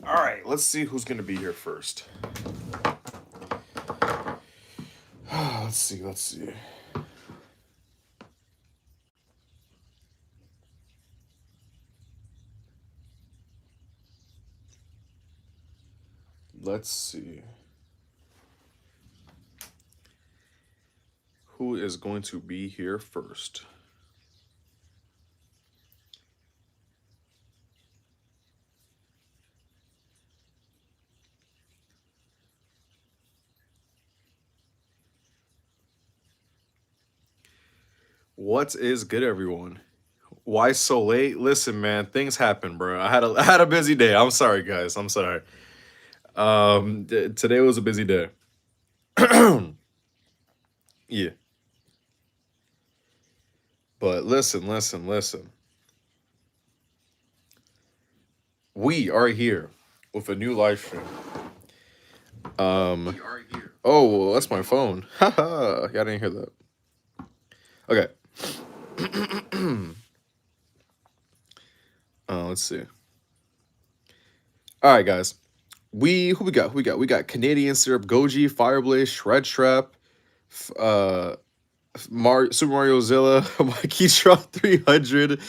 All right, let's see who's gonna be here first. Let's see. Let's see. Let's see. Who is going to be here first? What is good, everyone? Why so late? Listen, man, things happen, bro. I had a busy day. I'm sorry, guys. I'm sorry. Today was a busy day. Yeah, but listen. We are here with a new live stream. Um. Oh, well, that's my phone. Haha. Yeah, I didn't hear that. Okay. Let's see. All right, guys. Who we got? We got Canadian Syrup, Goji, Fireblaze, Shred Trap, uh, Super Mario Zilla, Mikey Trot 300,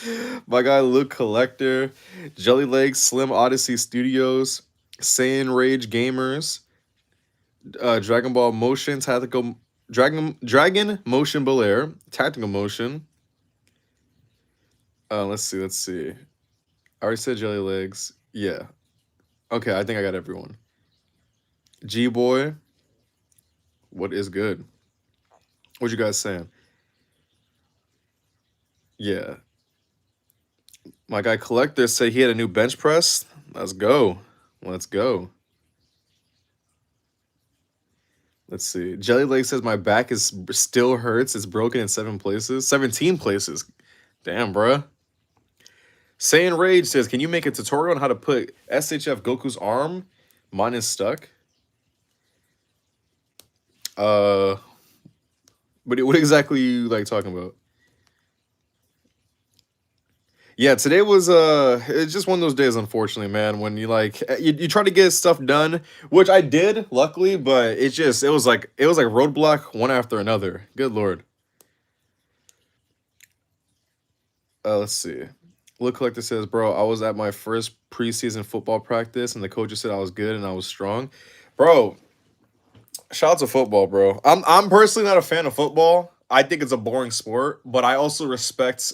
my guy Luke Collector, Jelly Legs, Slim Odyssey Studios, Saiyan Rage Gamers, Dragon Ball Motion, Tactical Dragon Motion Belair, Tactical Motion. Let's see. I already said Jelly Legs. Yeah. Okay, I think I got everyone. G Boy, what is good? What you guys saying? Yeah. My guy Collector said he had a new bench press. Let's go. Let's go. Let's see. Jelly Leg says my back is still hurts. It's broken in 7 places. 17 places. Damn, bruh. Saiyan Rage says, can you make a tutorial on how to put SHF Goku's arm? Mine is stuck. Uh, but what exactly are you like talking about? Yeah, today was it's just one of those days, unfortunately, man, when you like you try to get stuff done, which I did, luckily, but it was like roadblock one after another. Good lord. Let's see. Look Collector says, bro, I was at my first preseason football practice and the coach said I was good and I was strong. Bro, shout out to football, bro. I'm personally not a fan of football. I think it's a boring sport, but I also respect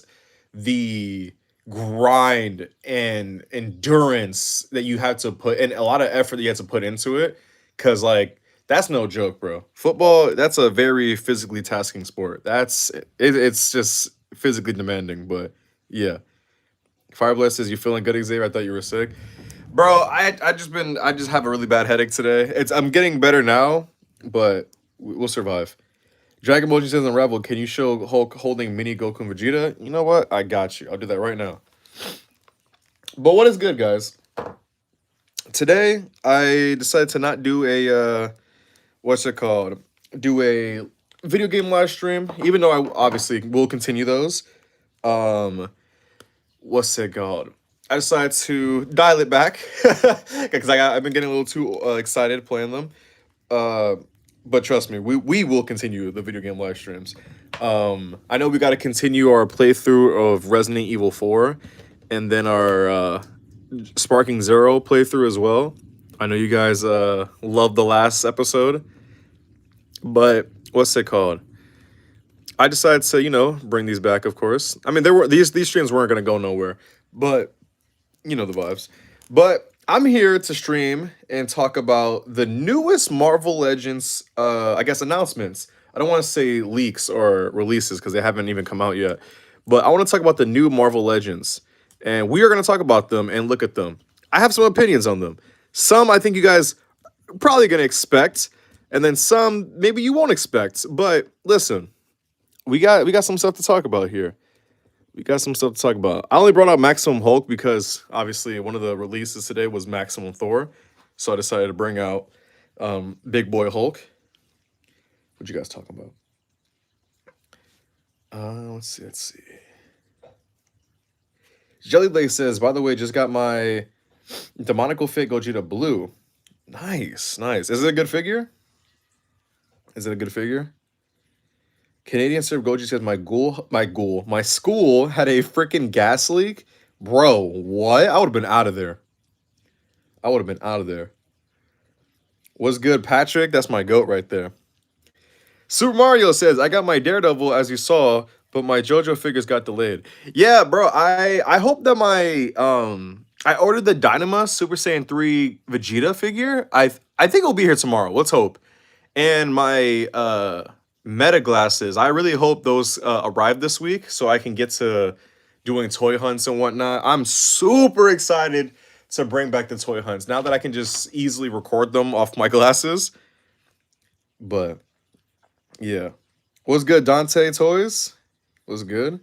the grind and endurance that you have to put and a lot of effort that you have to put into it. Cause like that's no joke, bro. Football, that's a very physically tasking sport. It's just physically demanding, but yeah. Fireblast says you feeling good, Xavier? I thought you were sick. Bro, I just have a really bad headache today. I'm getting better now, but we'll survive. Dragon Ball says Unravel, can you show Hulk holding mini Goku and Vegeta? You know what? I got you. I'll do that right now. But what is good, guys? Today I decided to not do a what's it called? Do a video game live stream, even though I obviously will continue those. Um, what's it called? I decided to dial it back because I've been getting a little too excited playing them. Uh, but trust me, we will continue the video game live streams. I know we got to continue our playthrough of Resident Evil 4 and then our Sparking Zero playthrough as well. I know you guys loved the last episode, but what's it called? I decided to, bring these back, of course. I mean, there were these streams weren't going to go nowhere, but you know the vibes. But I'm here to stream and talk about the newest Marvel Legends, I guess, announcements. I don't want to say leaks or releases because they haven't even come out yet. But I want to talk about the new Marvel Legends. And we are going to talk about them and look at them. I have some opinions on them. Some I think you guys are probably going to expect. And then some maybe you won't expect. But listen, we got some stuff to talk about here. We got some stuff to talk about. I only brought up Maximum Hulk because obviously one of the releases today was Maximum Thor, so I decided to bring out Big Boy Hulk. What you guys talking about? Let's see. Jelly Lake says, by the way, just got my Demonical Fit Gogeta Blue. Nice, nice. Is it a good figure? Is it a good figure? Canadian Serb Goji says my school had a freaking gas leak. Bro, what? I would have been out of there. I would have been out of there. What's good, Patrick? That's my goat right there. Super Mario says, I got my Daredevil as you saw, but my JoJo figures got delayed. Yeah, bro. I hope that my I ordered the Dynama Super Saiyan 3 Vegeta figure. I think it'll be here tomorrow. Let's hope. And my Meta glasses, I really hope those arrive this week so I can get to doing toy hunts and whatnot. I'm super excited to bring back the toy hunts now that I can just easily record them off my glasses. But yeah. What's good, Dante Toys? What's good?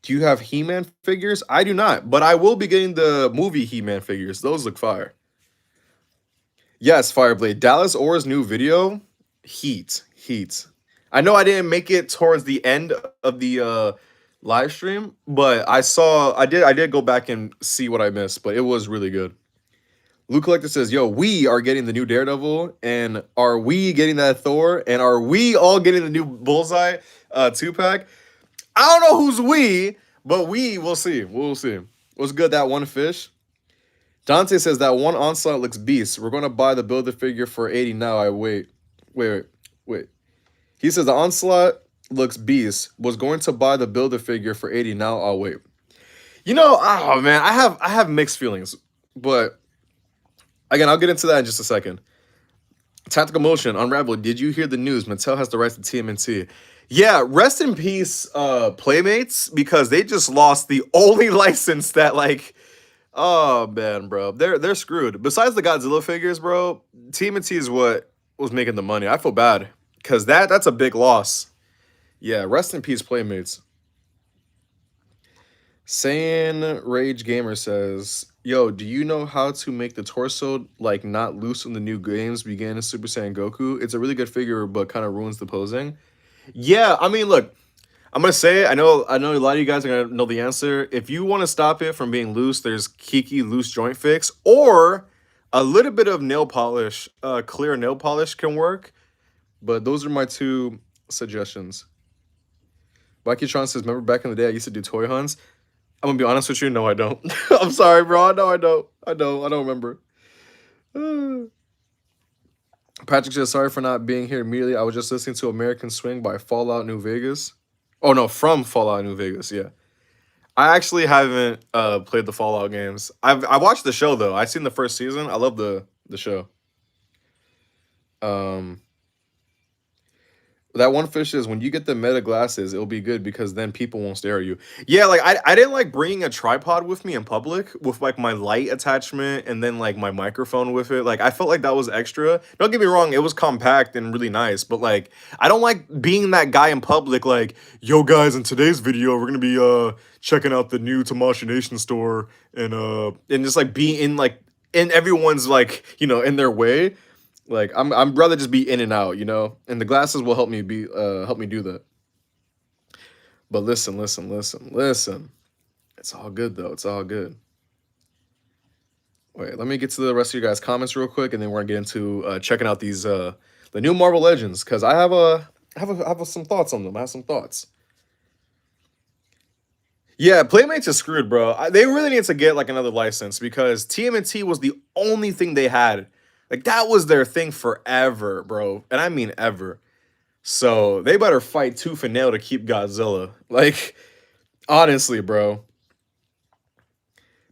Do you have He-Man figures? I do not, but I will be getting the movie He-Man figures. Those look fire. Yes, Fireblade. Dallas Orr's new video. Heat. Heat. I know I didn't make it towards the end of the live stream, but I did go back and see what I missed, but it was really good. Luke Collector says, yo, we are getting the new Daredevil, and are we getting that Thor, and are we all getting the new Bullseye 2-pack? I don't know who's we, but we'll see. We'll see. What's good, that one fish? Dante says that one Onslaught looks beast. We're going to buy the Build-A-Figure for 80 now. I wait. Wait. He says the Onslaught looks beast. Was going to buy the Build-A-Figure for 80 now. I'll wait. You know, oh man, I have mixed feelings, but again, I'll get into that in just a second. Tactical Motion, Unravel. Did you hear the news? Mattel has the rights to TMNT. Yeah, rest in peace, Playmates, because they just lost the only license that like. Oh man, bro, they're screwed. Besides the Godzilla figures, bro, TMNT is what was making the money. I feel bad because that's a big loss. Yeah, rest in peace, Playmates. Saiyan Rage Gamer says, yo, do you know how to make the torso like not loose when the new games begin in Super Saiyan Goku? It's a really good figure, but kind of ruins the posing. Yeah, I mean, look, I'm gonna say it. I know a lot of you guys are gonna know the answer. If you want to stop it from being loose, there's Kiki loose joint fix, or a little bit of nail polish, clear nail polish can work. But those are my two suggestions. Bakitron says, remember back in the day I used to do toy hunts? I'm gonna be honest with you, no, I don't. I'm sorry, bro. No, I don't. I don't remember. Patrick says, sorry for not being here immediately. I was just listening to American Swing by Fallout New Vegas. Oh no, from Fallout New Vegas, yeah. I actually haven't played the Fallout games. I watched the show though. I've seen the first season. I love the show. That one fish is when you get the meta glasses, it'll be good because then people won't stare at you. Yeah, like I didn't like bringing a tripod with me in public with like my light attachment and then like my microphone with it. Like I felt like that was extra. Don't get me wrong, it was compact and really nice, but like I don't like being that guy in public like, yo guys, in today's video we're gonna be checking out the new Tamashii Nation store and just like be in like in everyone's like, you know, in their way. Like I'm rather just be in and out, you know, and the glasses will help me do that. But listen. It's all good though. It's all good. Wait, let me get to the rest of you guys' comments real quick, and then we're gonna get into checking out these the new Marvel Legends because I have some thoughts on them. I have some thoughts. Yeah, Playmates is screwed, bro. They really need to get like another license because TMNT was the only thing they had. Like that was their thing forever, bro. And I mean ever. So they better fight tooth and nail to keep Godzilla. Like, honestly, bro.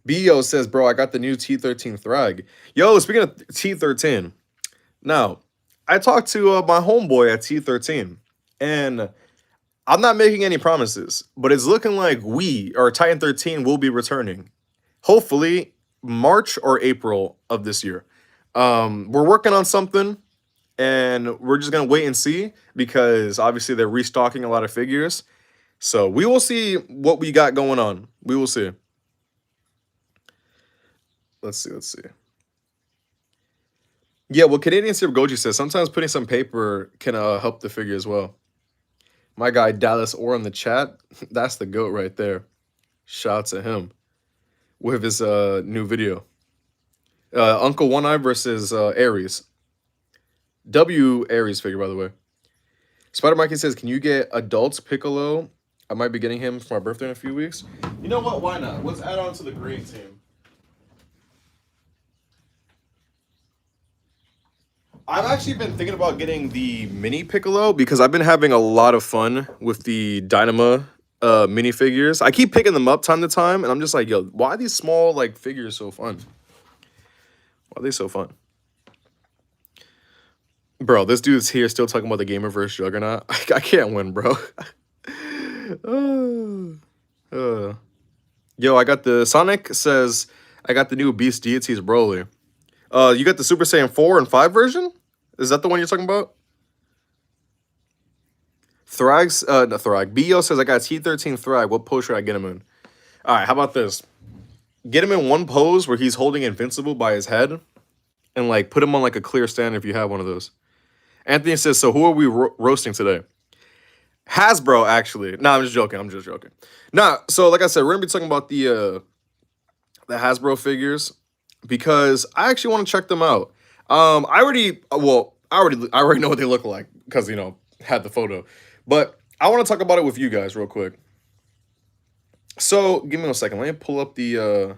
BO says, bro, I got the new T13 Thrag. Yo, speaking of T13, now, I talked to my homeboy at T13, and I'm not making any promises, but it's looking like Titan 13 will be returning. Hopefully, March or April of this year. We're working on something, and we're just gonna wait and see because obviously they're restocking a lot of figures. So we will see what we got going on. We will see. Let's see. Yeah, well, Canadian Sip Goji says sometimes putting some paper can help the figure as well. My guy Dallas Orr in the chat, that's the GOAT right there. Shout out to him with his new video. Uncle One Eye versus Ares. W Ares figure, by the way. Spider Mikey says, "Can you get adults Piccolo? I might be getting him for my birthday in a few weeks. You know what? Why not? Let's add on to the green team. I've actually been thinking about getting the mini Piccolo because I've been having a lot of fun with the Dynama minifigures. I keep picking them up time to time, and I'm just like, yo, why are these small like figures so fun? Why are they so fun? Bro, this dude's here still talking about the Gamerverse Juggernaut. I can't win, bro. uh, yo, I got the Sonic says I got the new Beast Deities Broly. You got the Super Saiyan 4 and 5 version? Is that the one you're talking about? Thrag's no Thrag. Bo says I got T13 Thrag. What pose should I get him in? Alright, how about this? Get him in one pose where he's holding Invincible by his head, and like put him on like a clear stand if you have one of those. Anthony says, so who are we roasting today? Hasbro, actually. Nah, I'm just joking. I'm just joking. Nah, so like I said, we're gonna be talking about the Hasbro figures because I actually want to check them out. I already know what they look like because had the photo, but I want to talk about it with you guys real quick. So give me a second. Let me pull up the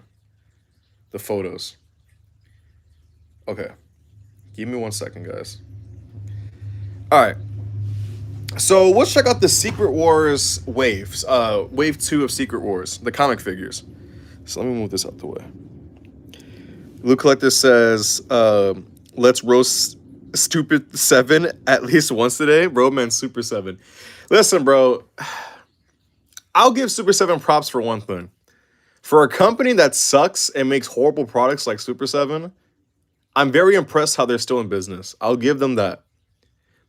photos. Okay, give me 1 second, guys. All right. So let's check out the Secret Wars waves. Wave 2 of Secret Wars, the comic figures. So let me move this out the way. Loot Collector says, let's roast Stupid 7 at least once today. Roadman Super 7. Listen, bro. I'll give Super 7 props for one thing. For a company that sucks and makes horrible products like Super 7, I'm very impressed how they're still in business. I'll give them that.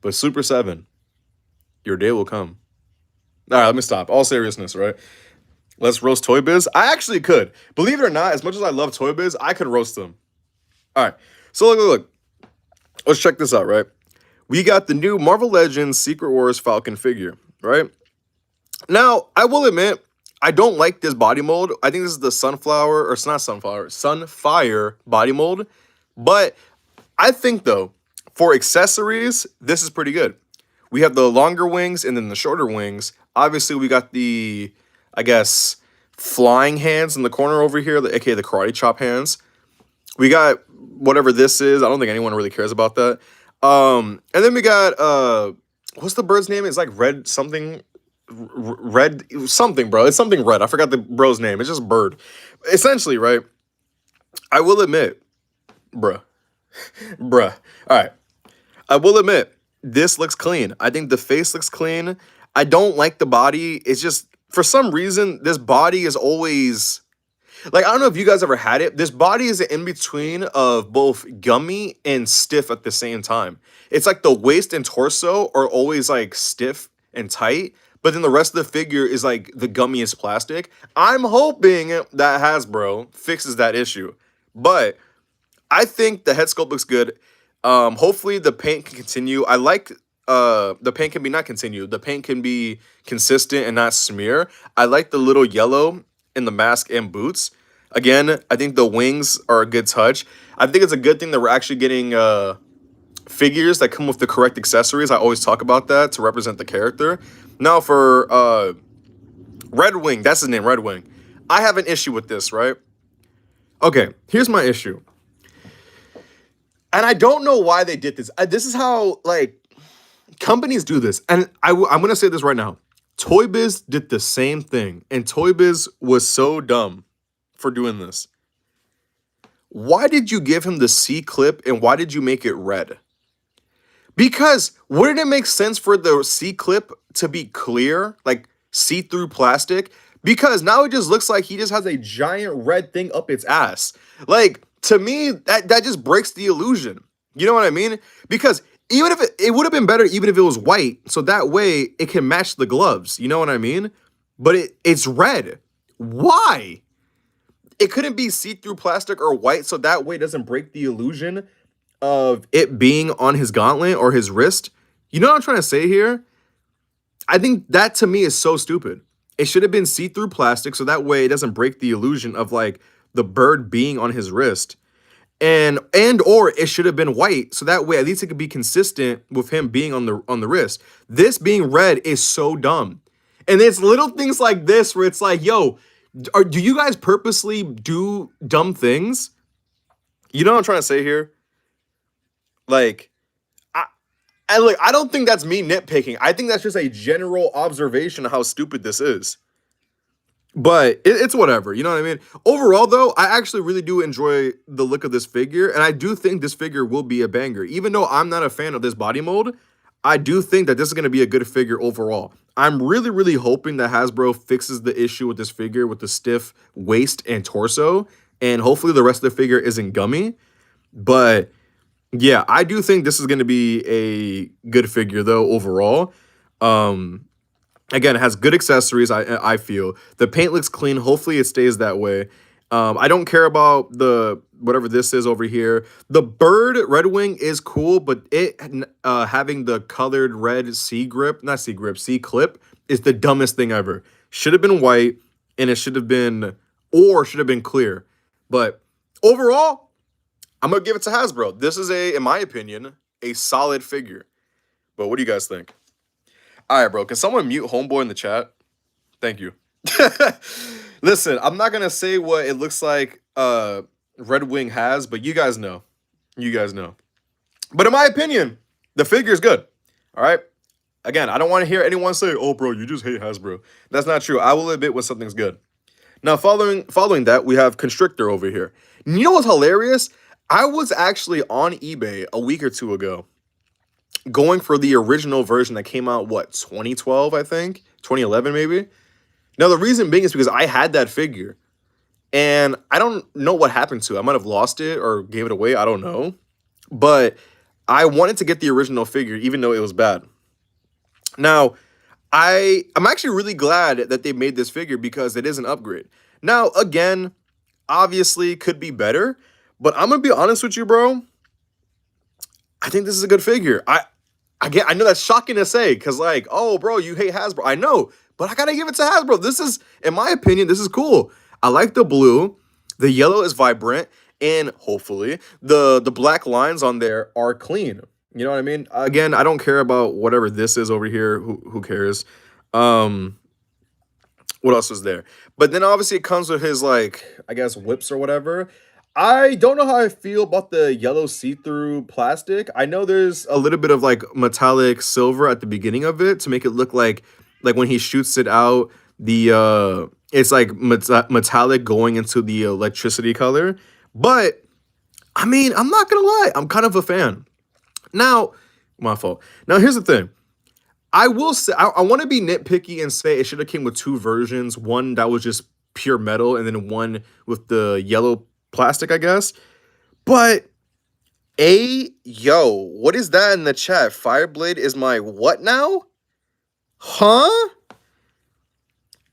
But Super 7, your day will come. All right, let me stop. All seriousness, right? Let's roast Toy Biz. I actually could. Believe it or not, as much as I love Toy Biz, I could roast them. All right. So look. Let's check this out, right? We got the new Marvel Legends Secret Wars Falcon figure, right? Now, I will admit, I don't like this body mold. I think this is the Sunflower, or it's not Sunflower, Sunfire body mold. But I think, though, for accessories, this is pretty good. We have the longer wings and then the shorter wings. Obviously, we got the, I guess, flying hands in the corner over here, aka the karate chop hands. We got whatever this is. I don't think anyone really cares about that. And then we got, what's the bird's name? It's like red something, red something, bro. It's something red. I forgot the bro's name. It's just bird. Essentially, right? I will admit, bruh. All right. I will admit, this looks clean. I think the face looks clean. I don't like the body. It's just, for some reason, this body is always, like, I don't know if you guys ever had it. This body is an in-between of both gummy and stiff at the same time. It's like the waist and torso are always, like, stiff and tight, but then the rest of the figure is, like, the gummiest plastic. I'm hoping that Hasbro fixes that issue. But I think the head sculpt looks good. Hopefully the paint can continue. I like the paint can be not continue. The paint can be consistent and not smear. I like the little yellow in the mask and boots. Again, I think the wings are a good touch. I think it's a good thing that we're actually getting figures that come with the correct accessories. I always talk about that to represent the character. Now for Red Wing, that's his name, Red Wing. I have an issue with this, right? Okay, here's my issue. And I don't know why they did this. This is how, like, companies do this. And I'm going to say this right now. Toy Biz did the same thing. And Toy Biz was so dumb for doing this. Why did you give him the C clip and why did you make it red? Because wouldn't it make sense for the C clip to be clear, like see-through plastic? Because now it just looks like he just has a giant red thing up its ass. Like, to me, that just breaks the illusion. You know what I mean? Because even if it would have been better even if it was white, so that way it can match the gloves. You know what I mean? But it's red. Why? It couldn't be see-through plastic or white, so that way it doesn't break the illusion of it being on his gauntlet or his wrist. You know what I'm trying to say here? I think that to me is so stupid. It should have been see-through plastic, so that way it doesn't break the illusion of, like, the bird being on his wrist. and or it should have been white, so that way at least it could be consistent with him being on the wrist. This being red is so dumb. And it's little things like this where it's like, yo, do you guys purposely do dumb things? You know what I'm trying to say here? Like, I, I look, I don't think that's me nitpicking. I think that's just a general observation of how stupid this is. But it's whatever, you know what I mean? Overall, though, I actually really do enjoy the look of this figure, and I do think this figure will be a banger. Even though I'm not a fan of this body mold, I do think that this is going to be a good figure overall. I'm really, really hoping that Hasbro fixes the issue with this figure with the stiff waist and torso, and hopefully the rest of the figure isn't gummy. But yeah, I do think this is going to be a good figure, though, overall. Um, Again, it has good accessories. I feel the paint looks clean. Hopefully, it stays that way. I don't care about the whatever this is over here. The bird Red Wing is cool, but it having the colored red C grip, not C grip, C clip is the dumbest thing ever. Should have been white, and it should have been clear. But overall, I'm gonna give it to Hasbro. This is in my opinion, a solid figure. But what do you guys think? All right, bro. Can someone mute Homeboy in the chat? Thank you. Listen, I'm not gonna say what it looks like Red Wing has, but you guys know. You guys know. But in my opinion, the figure is good. All right. Again, I don't want to hear anyone say, "Oh, bro, you just hate Hasbro." That's not true. I will admit when something's good. Now, following that, we have Constrictor over here. You know what's hilarious? I was actually on eBay a week or two ago, going for the original version that came out, what, 2012, I think? 2011, maybe? Now, the reason being is because I had that figure, and I don't know what happened to it. I might have lost it or gave it away. I don't know. But I wanted to get the original figure, even though it was bad. Now, I'm actually really glad that they made this figure because it is an upgrade. Now, again, obviously could be better, but I'm going to be honest with you, bro. I think this is a good figure. I know that's shocking to say because, like, oh, bro, you hate Hasbro. I know, but I gotta give it to Hasbro. This is, in my opinion, this is cool. I like the blue. The yellow is vibrant, and hopefully the black lines on there are clean. You know what I mean? Again, I don't care about whatever this is over here. Who cares? What else was there? But then obviously it comes with his, like, I guess whips or whatever. I don't know how I feel about the yellow see-through plastic. I know there's a little bit of like metallic silver at the beginning of it to make it look like when he shoots it out, the it's like metallic going into the electricity color. But I mean, I'm not gonna lie, I'm kind of a fan. Now, my fault. Now here's the thing. I will say I want to be nitpicky and say it should have came with two versions. One that was just pure metal, and then one with the yellow plastic, I guess. But yo, what is that in the chat? Fireblade is my what now? Huh?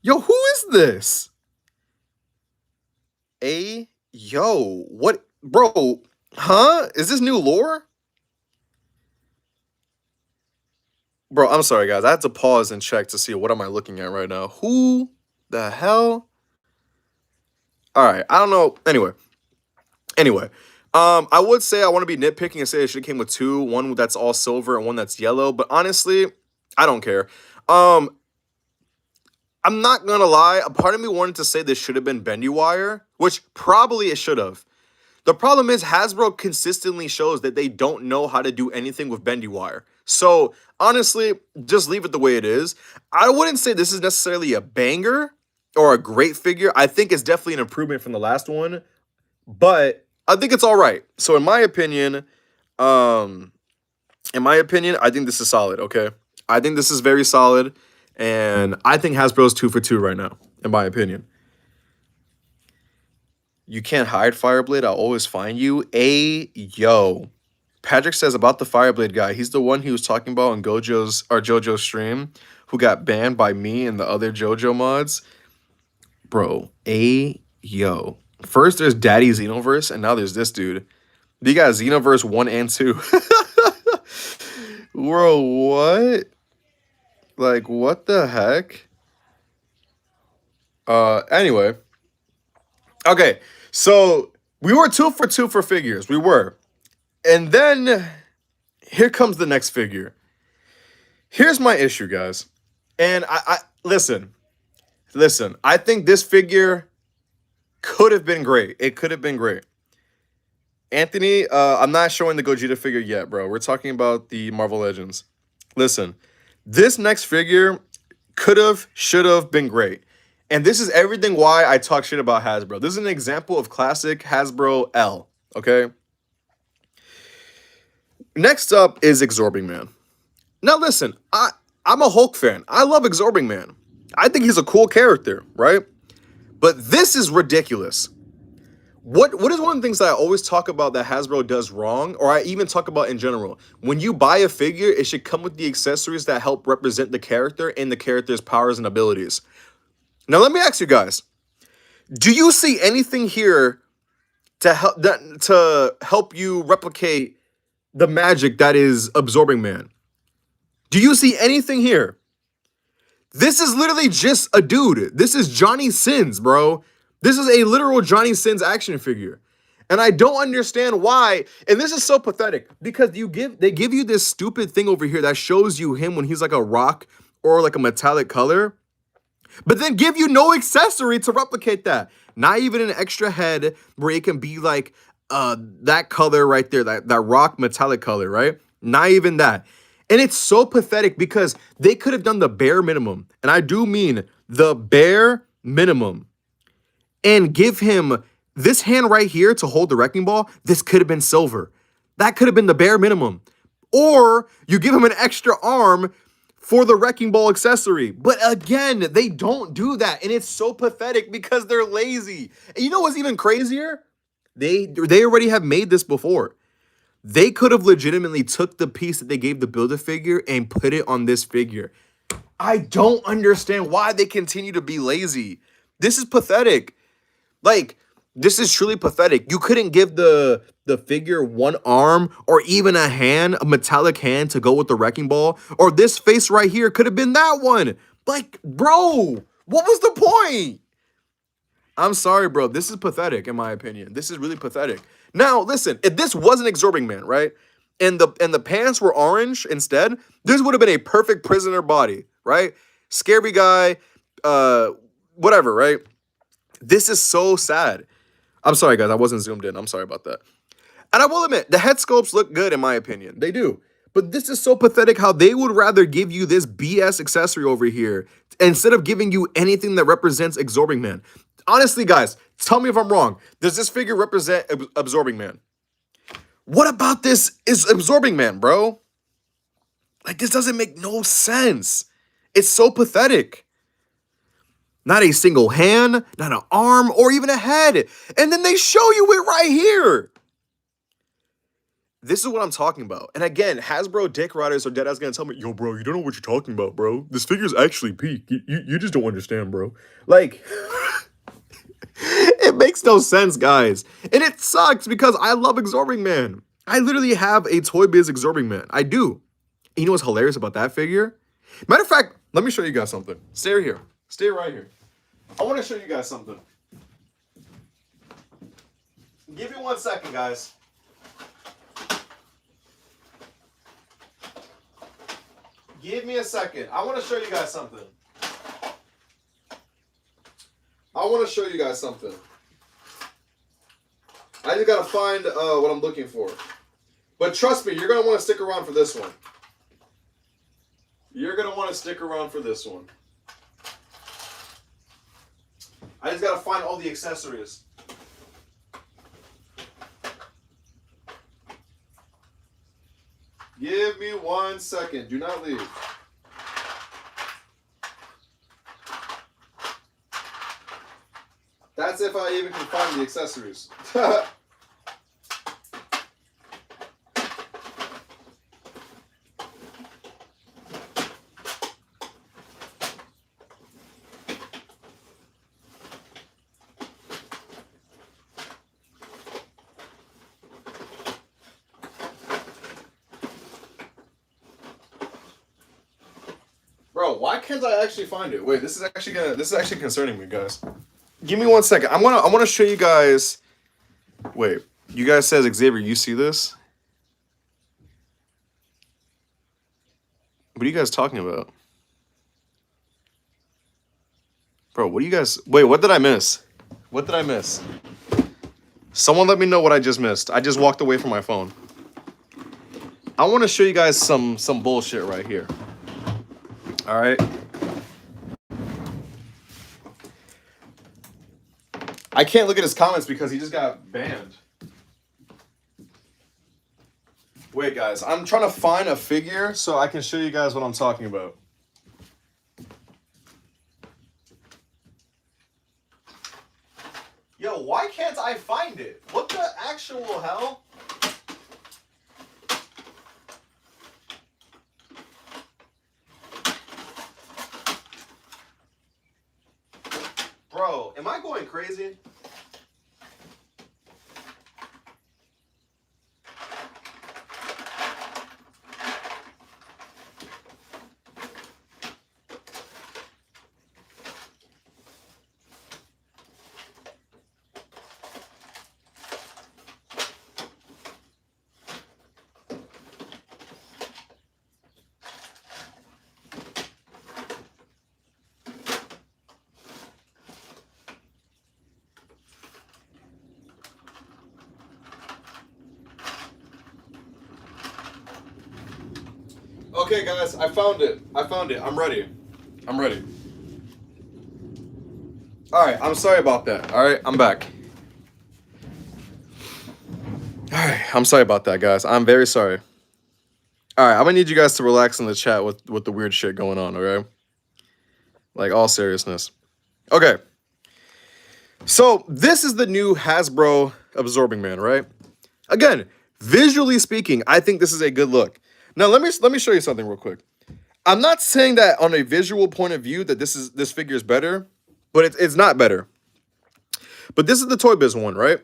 Yo, who is this? Yo, what, bro? Huh? Is this new lore? Bro, I'm sorry, guys. I had to pause and check to see what am I looking at right now. Who the hell? All right, I don't know. Anyway, I would say I want to be nitpicking and say it should have came with two, one that's all silver and one that's yellow. But honestly, I don't care. I'm not gonna lie. A part of me wanted to say this should have been bendy wire, which probably it should have. The problem is Hasbro consistently shows that they don't know how to do anything with bendy wire. So honestly, just leave it the way it is. I wouldn't say this is necessarily a banger or a great figure. I think it's definitely an improvement from the last one, but I think it's all right. So in my opinion, I think this is solid. Okay, I think this is very solid, and I think Hasbro's 2 for 2 right now, in my opinion. You can't hide Fireblade. I'll always find you. Yo. Patrick says about the Fireblade guy. He's the one he was talking about on JoJo's stream, who got banned by me and the other JoJo mods. Bro, yo. First there's Daddy Xenoverse, and now there's this dude. You got Xenoverse 1 and 2. Bro, what? Like, what the heck? Anyway. Okay, so We were 2 for 2 for figures. We were. And then here comes the next figure. Here's my issue, guys. And I listen. I think this figure could have been great. It could have been great. Anthony, I'm not showing the Gogeta figure yet, bro. We're talking about the Marvel Legends. Listen, this next figure could have, should have been great. And this is everything why I talk shit about Hasbro. This is an example of classic Hasbro L, okay? Next up is Absorbing Man. Now listen, I'm a Hulk fan. I love Absorbing Man. I think he's a cool character, right? But this is ridiculous. What is one of the things that I always talk about that Hasbro does wrong, or I even talk about in general? When you buy a figure, it should come with the accessories that help represent the character and the character's powers and abilities. Now let me ask you guys, do you see anything here to help you replicate the magic that is Absorbing Man? Do you see anything here? This is literally just a dude. This is Johnny Sins, bro. This is a literal Johnny Sins action figure. And I don't understand why. And this is so pathetic because they give you this stupid thing over here that shows you him when he's like a rock or like a metallic color, but then give you no accessory to replicate that. Not even an extra head where it can be like that color right there, that rock metallic color, right? Not even that. And it's so pathetic because they could have done the bare minimum. And I do mean the bare minimum. And give him this hand right here to hold the wrecking ball. This could have been silver. That could have been the bare minimum. Or you give him an extra arm for the wrecking ball accessory. But again, they don't do that. And it's so pathetic because they're lazy. And you know what's even crazier? They already have made this before. They could have legitimately took the piece that they gave the Build-A-Figure and put it on this figure. I don't understand why they continue to be lazy. This is pathetic. Like, this is truly pathetic. You couldn't give the figure one arm or even a hand, a metallic hand to go with the wrecking ball. Or this face right here could have been that one. Like, bro, what was the point? I'm sorry, bro. This is pathetic, in my opinion. This is really pathetic. Now, listen, if this was an Absorbing Man, right? And the pants were orange instead, this would have been a perfect prisoner body, right? Scary guy, whatever, right? This is so sad. I'm sorry, guys. I wasn't zoomed in. I'm sorry about that. And I will admit, the head sculpts look good, in my opinion. They do. But this is so pathetic how they would rather give you this BS accessory over here instead of giving you anything that represents Absorbing Man. Honestly, guys, tell me if I'm wrong. Does this figure represent Absorbing Man? What about this is Absorbing Man, bro? Like, this doesn't make no sense. It's so pathetic. Not a single hand, not an arm, or even a head. And then they show you it right here. This is what I'm talking about. And again, Hasbro dick riders are deadass gonna tell me, yo, bro, you don't know what you're talking about, bro. This figure's actually peak. You just don't understand, bro. Like, it makes no sense, guys. And it sucks because I love Absorbing Man. I literally have a Toy Biz Absorbing Man. I do. And you know what's hilarious about that figure? Matter of fact, let me show you guys something. Stay here. Stay right here. I want to show you guys something. Give me 1 second, guys. Give me a second. I want to show you guys something. I just got to find what I'm looking for. But trust me, you're going to want to stick around for this one. I just got to find all the accessories. Give me 1 second. Do not leave. That's if I even can find the accessories. Bro, why can't I actually find it? Wait, this is actually concerning me, guys. Give me 1 second. I wanna show you guys Wait, you guys says Xavier, you see this? What are you guys talking about? Bro, what do you guys... Wait, what did I miss? What did I miss? Someone let me know what I just missed. I just walked away from my phone. I want to show you guys some bullshit right here. All right? I can't look at his comments because he just got banned. Wait, guys. I'm trying to find a figure so I can show you guys what I'm talking about. Yo, why can't I find it? What the actual hell? Bro, am I going crazy? Okay, guys, I found it. I'm ready. Alright, I'm sorry about that. Alright, I'm back. Alright, I'm sorry about that, guys. I'm very sorry. Alright, I'm gonna need you guys to relax in the chat with the weird shit going on, okay? Like, all seriousness. Okay. So, this is the new Hasbro Absorbing Man, right? Again, visually speaking, I think this is a good look. Now, let me show you something real quick. I'm not saying that on a visual point of view that this figure is better, but it's not better. But this is the Toy Biz one, right?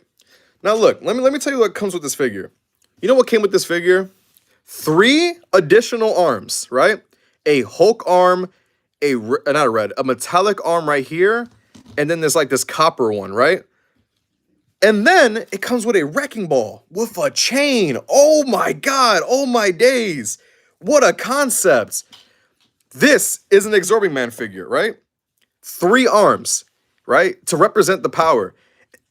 Now look, let me tell you what comes with this figure. You know what came with this figure? 3 additional arms, right? A Hulk arm, a metallic arm right here, and then there's like this copper one, right? And then it comes with a wrecking ball with a chain. Oh my god, oh my days. What a concept. This is an Absorbing Man figure, right? 3 arms, right? To represent the power.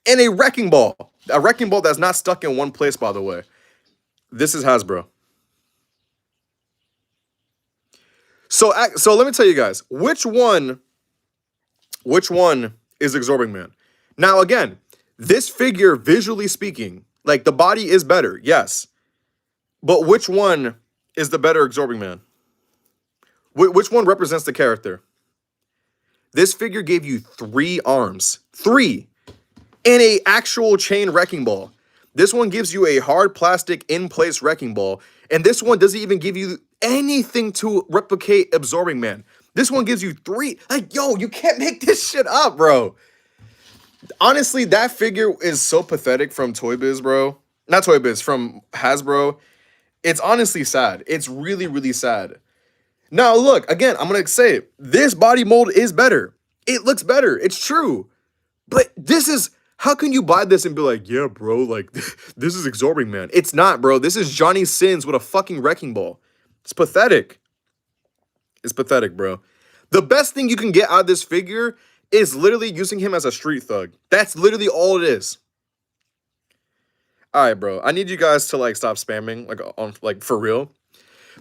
And a wrecking ball. A wrecking ball that's not stuck in one place, by the way. This is Hasbro. So let me tell you guys, which one is Absorbing Man? Now again, this figure, visually speaking, like the body is better, yes. But which one is the better Absorbing Man? Which one represents the character? This figure gave you 3 arms. 3. And a actual chain wrecking ball. This one gives you a hard plastic in-place wrecking ball. And this one doesn't even give you anything to replicate Absorbing Man. This one gives you 3. Like, yo, you can't make this shit up, bro. Honestly, that figure is so pathetic from Toy Biz, bro. Not Toy Biz, from Hasbro. It's honestly sad. It's really, really sad. Now, look, again, I'm going to say it. This body mold is better. It looks better. It's true. But this is... How can you buy this and be like, yeah, bro, like, this is Absorbing Man? It's not, bro. This is Johnny Sins with a fucking wrecking ball. It's pathetic. It's pathetic, bro. The best thing you can get out of this figure is literally using him as a street thug. That's literally all it is. All right, bro. I need you guys to, like, stop spamming, like, for real.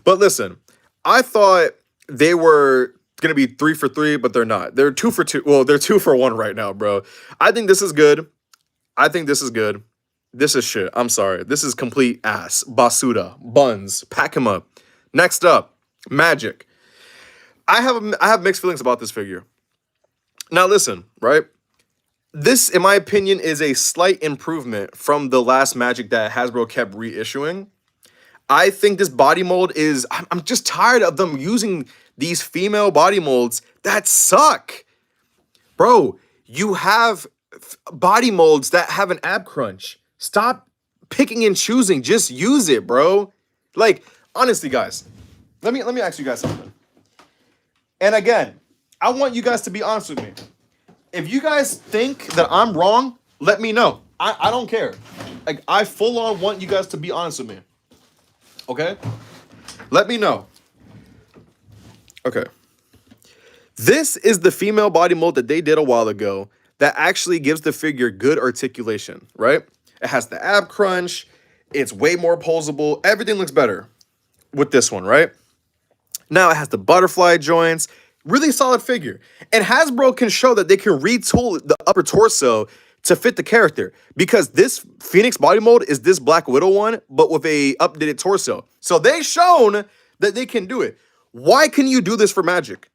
But listen, I thought they were gonna be 3 for 3, but they're not. They're 2 for 2. Well, they're 2 for 1 right now, bro. I think this is good. This is shit. I'm sorry. This is complete ass. Basuda. Buns. Pack him up. Next up, Magic. I have mixed feelings about this figure. Now listen, right? This, in my opinion, is a slight improvement from the last Magic that Hasbro kept reissuing. I think this body mold is... I'm just tired of them using these female body molds that suck. Bro, you have body molds that have an ab crunch. Stop picking and choosing. Just use it, bro. Like, honestly, guys, let me ask you guys something. And again, I want you guys to be honest with me. If you guys think that I'm wrong, let me know. I don't care. Like, I full on want you guys to be honest with me. Okay? Let me know. Okay. This is the female body mold that they did a while ago that actually gives the figure good articulation, right? It has the ab crunch. It's way more posable. Everything looks better with this one, right? Now it has the butterfly joints. Really solid figure. And Hasbro can show that they can retool the upper torso to fit the character because this Phoenix body mold is this Black Widow one, but with a updated torso. So they've shown that they can do it. Why can you do this for Magic?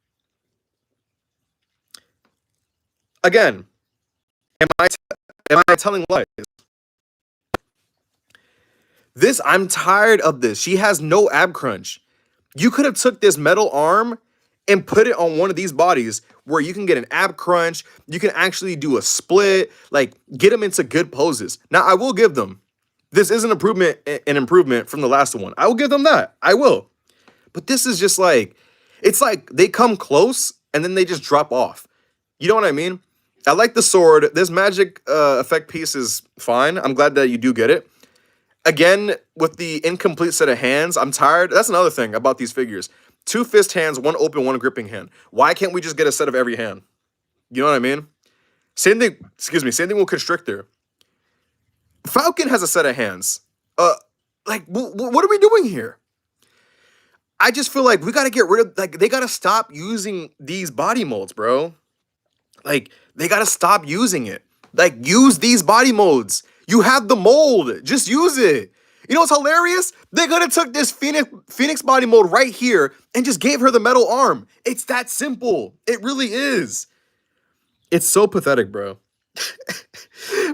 Again, am I telling lies? I'm tired of this. She has no ab crunch. You could have took this metal arm and put it on one of these bodies where you can get an ab crunch. You can actually do a split, like get them into good poses. Now, I will give them, this is an improvement from the last one. I will give them that. I will. But this is just like, it's like they come close and then they just drop off. You know what I mean? I like the sword. This magic effect piece is fine. I'm glad that you do get it. Again, with the incomplete set of hands, I'm tired. That's another thing about these figures. 2 fist hands, 1 open, 1 gripping hand. Why can't we just get a set of every hand? You know what I mean? Same thing, same thing with Constrictor. Falcon has a set of hands. What are we doing here? I just feel like we got to get rid of, like, they got to stop using these body molds, bro. Like, they got to stop using it. Like, use these body molds. You have the mold. Just use it. You know what's hilarious? They could have took this Phoenix body mold right here and just gave her the metal arm. It's that simple. It really is. It's so pathetic, bro.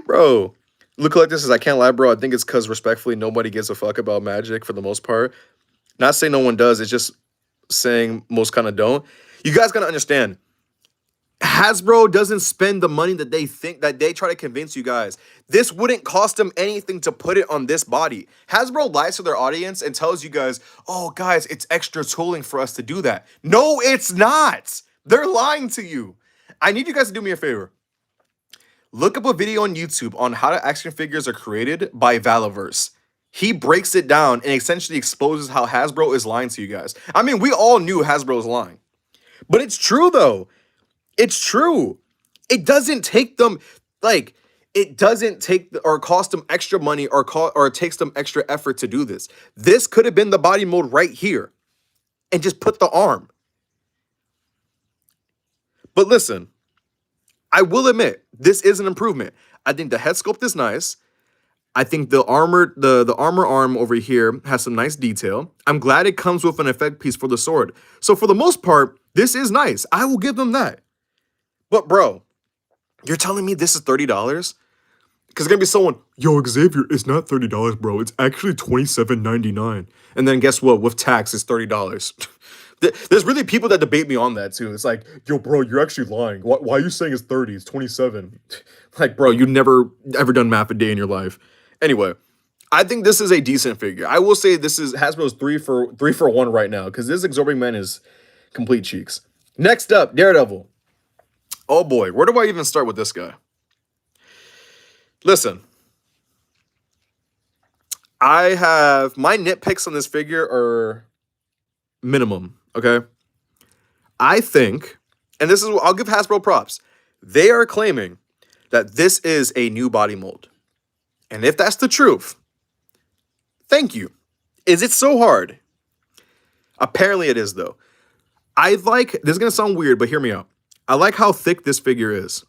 Bro, look like this is, I can't lie, bro. I think it's because, respectfully, nobody gives a fuck about Magic for the most part. Not saying no one does. It's just saying most kind of don't. You guys got to understand. Hasbro doesn't spend the money that they think, that they try to convince you guys. This wouldn't cost them anything to put it on this body. Hasbro lies to their audience and tells you guys, oh, guys, it's extra tooling for us to do that. No, it's not. They're lying to you. I need you guys to do me a favor. Look up a video on YouTube on how action figures are created by Valaverse. He breaks it down and essentially exposes how Hasbro is lying to you guys. I mean, we all knew Hasbro was lying. But it's true, though. It's true. It doesn't take them, like, it doesn't take or cost them extra money or it takes them extra effort to do this. This could have been the body mold right here and just put the arm. But listen, I will admit, this is an improvement. I think the head sculpt is nice. I think the armor arm over here has some nice detail. I'm glad it comes with an effect piece for the sword. So for the most part, this is nice. I will give them that. But bro, you're telling me this is $30? Because it's going to be someone, yo, Xavier, it's not $30, bro. It's actually $27.99. And then guess what? With tax, it's $30. There's really people that debate me on that too. It's like, yo, bro, you're actually lying. Why are you saying it's 30? It's 27. Like, bro, you never ever done math a day in your life. Anyway, I think this is a decent figure. I will say this is Hasbro's 3 for 1 right now because this Exorbitant Man is complete cheeks. Next up, Daredevil. Oh boy, where do I even start with this guy? Listen, I have my nitpicks on this figure are minimum, okay? I think, and this is, I'll give Hasbro props. They are claiming that this is a new body mold. And if that's the truth, thank you. Is it so hard? Apparently it is, though. This is going to sound weird, but hear me out. I like how thick this figure is.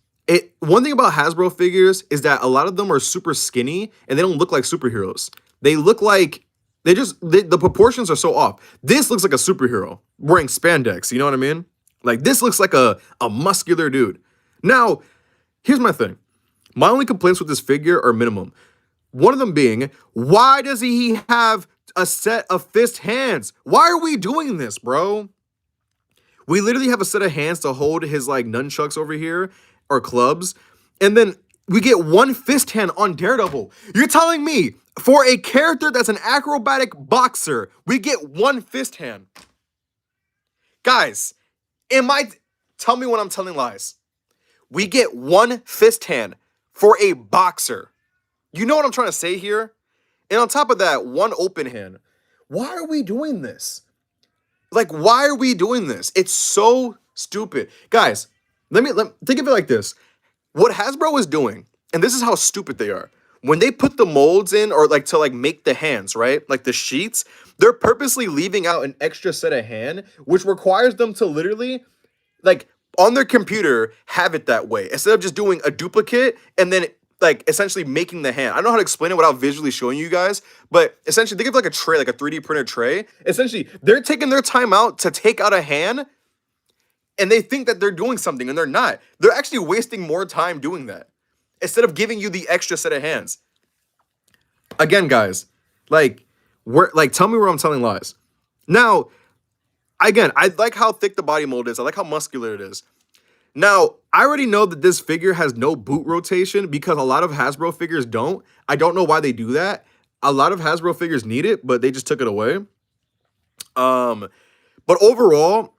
One thing about Hasbro figures is that a lot of them are super skinny and they don't look like superheroes. They look like, the proportions are so off. This looks like a superhero wearing spandex, you know what I mean? Like, this looks like a muscular dude. Now, here's my thing. My only complaints with this figure are minimum. One of them being, why does he have a set of fist hands? Why are we doing this, bro? We literally have a set of hands to hold his, like, nunchucks over here, or clubs, and then we get 1 fist hand on Daredevil. You're telling me, for a character that's an acrobatic boxer, we get 1 fist hand? Guys, tell me when I'm telling lies. We get 1 fist hand for a boxer. You know what I'm trying to say here? And on top of that, one open hand. Why are we doing this? Like, why are we doing this? It's so stupid. Guys, let think of it like this. What Hasbro is doing, and this is how stupid they are. When they put the molds in or like to like make the hands, right? Like the sheets, they're purposely leaving out an extra set of hand, which requires them to literally like on their computer have it that way instead of just doing a duplicate and then like essentially making the hand. I don't know how to explain it without visually showing you guys, but essentially think of like a tray, like a 3D printer tray. Essentially, they're taking their time out to take out a hand and they think that they're doing something and they're not. They're actually wasting more time doing that instead of giving you the extra set of hands. Again, guys, like tell me where I'm telling lies. Now, again, I like how thick the body mold is. I like how muscular it is. Now, I already know that this figure has no boot rotation because a lot of Hasbro figures don't. I don't know why they do that. A lot of Hasbro figures need it, but they just took it away. But overall,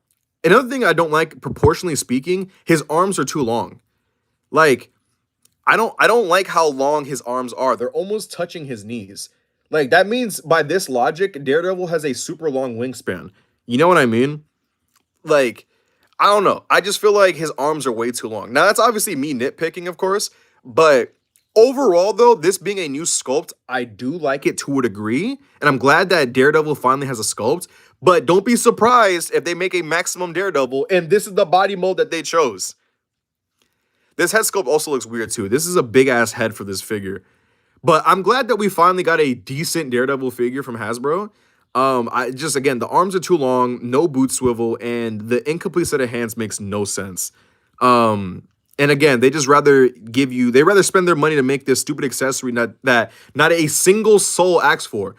another thing I don't like, proportionally speaking, his arms are too long. Like, I don't like how long his arms are. They're almost touching his knees. Like, that means by this logic, Daredevil has a super long wingspan. You know what I mean? Like, I don't know. I just feel like his arms are way too long. Now, that's obviously me nitpicking, of course, but overall, though, this being a new sculpt, I do like it to a degree, and I'm glad that Daredevil finally has a sculpt, but don't be surprised if they make a maximum Daredevil, and this is the body mold that they chose. This head sculpt also looks weird, too. This is a big-ass head for this figure, but I'm glad that we finally got a decent Daredevil figure from Hasbro. Again, the arms are too long, no boot swivel, and the incomplete set of hands makes no sense. And again, they just rather spend their money to make this stupid accessory that not a single soul asks for.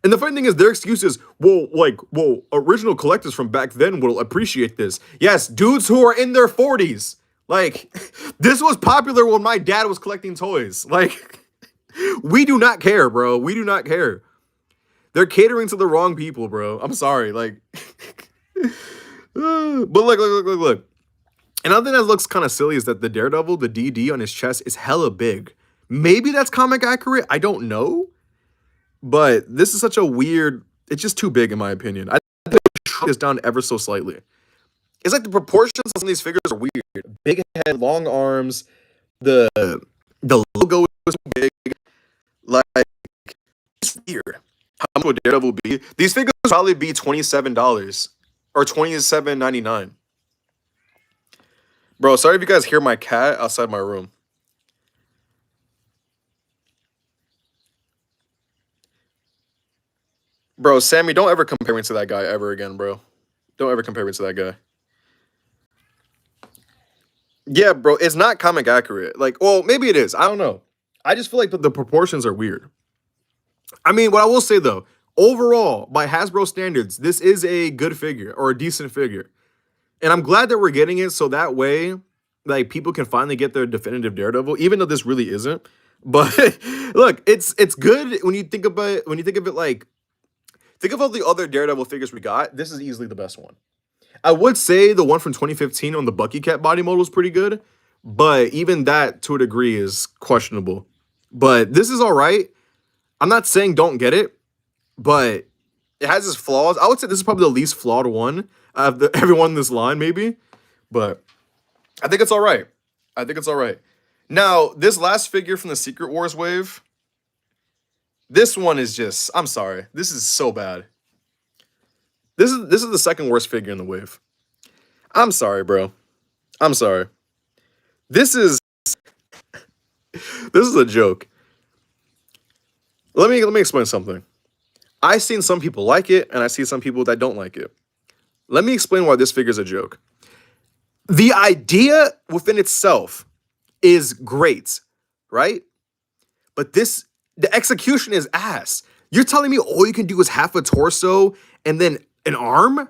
And the funny thing is, their excuse is, original collectors from back then will appreciate this. Yes, dudes who are in their 40s. Like, this was popular when my dad was collecting toys. Like, we do not care, bro. We do not care. They're catering to the wrong people, bro. I'm sorry. Like, but look. Another thing that looks kind of silly is that the Daredevil, the DD on his chest is hella big. Maybe that's comic accurate. I don't know. But this is such a weird, it's just too big in my opinion. I think it shrunk this down ever so slightly. It's like the proportions of some of these figures are weird. Big head, long arms. The logo is big. Like, it's weird. How much would Daredevil be? These figures would probably be $27 or $27.99. Bro, sorry if you guys hear my cat outside my room. Bro, Sammy, don't ever compare me to that guy ever again, bro. Don't ever compare me to that guy. Yeah, bro, it's not comic accurate. Like, well, maybe it is. I don't know. I just feel like the proportions are weird. I mean, what I will say, though, overall, by Hasbro standards, this is a good figure or a decent figure. And I'm glad that we're getting it so that way, like, people can finally get their definitive Daredevil, even though this really isn't. But look, it's good when you think about it, like, think of all the other Daredevil figures we got. This is easily the best one. I would say the one from 2015 on the Bucky Cat body model is pretty good, but even that, to a degree, is questionable. But this is all right. I'm not saying don't get it, but it has its flaws. I would say this is probably the least flawed one of everyone in this line, maybe. But I think it's all right. I think it's all right. Now, this last figure from the Secret Wars wave, this one is just, I'm sorry. This is so bad. This is the second worst figure in the wave. I'm sorry, bro. I'm sorry. This is a joke. Let me explain something. I've seen some people like it, and I see some people that don't like it. Let me explain why this figure is a joke. The idea within itself is great, right? But the execution is ass. You're telling me all you can do is half a torso and then an arm?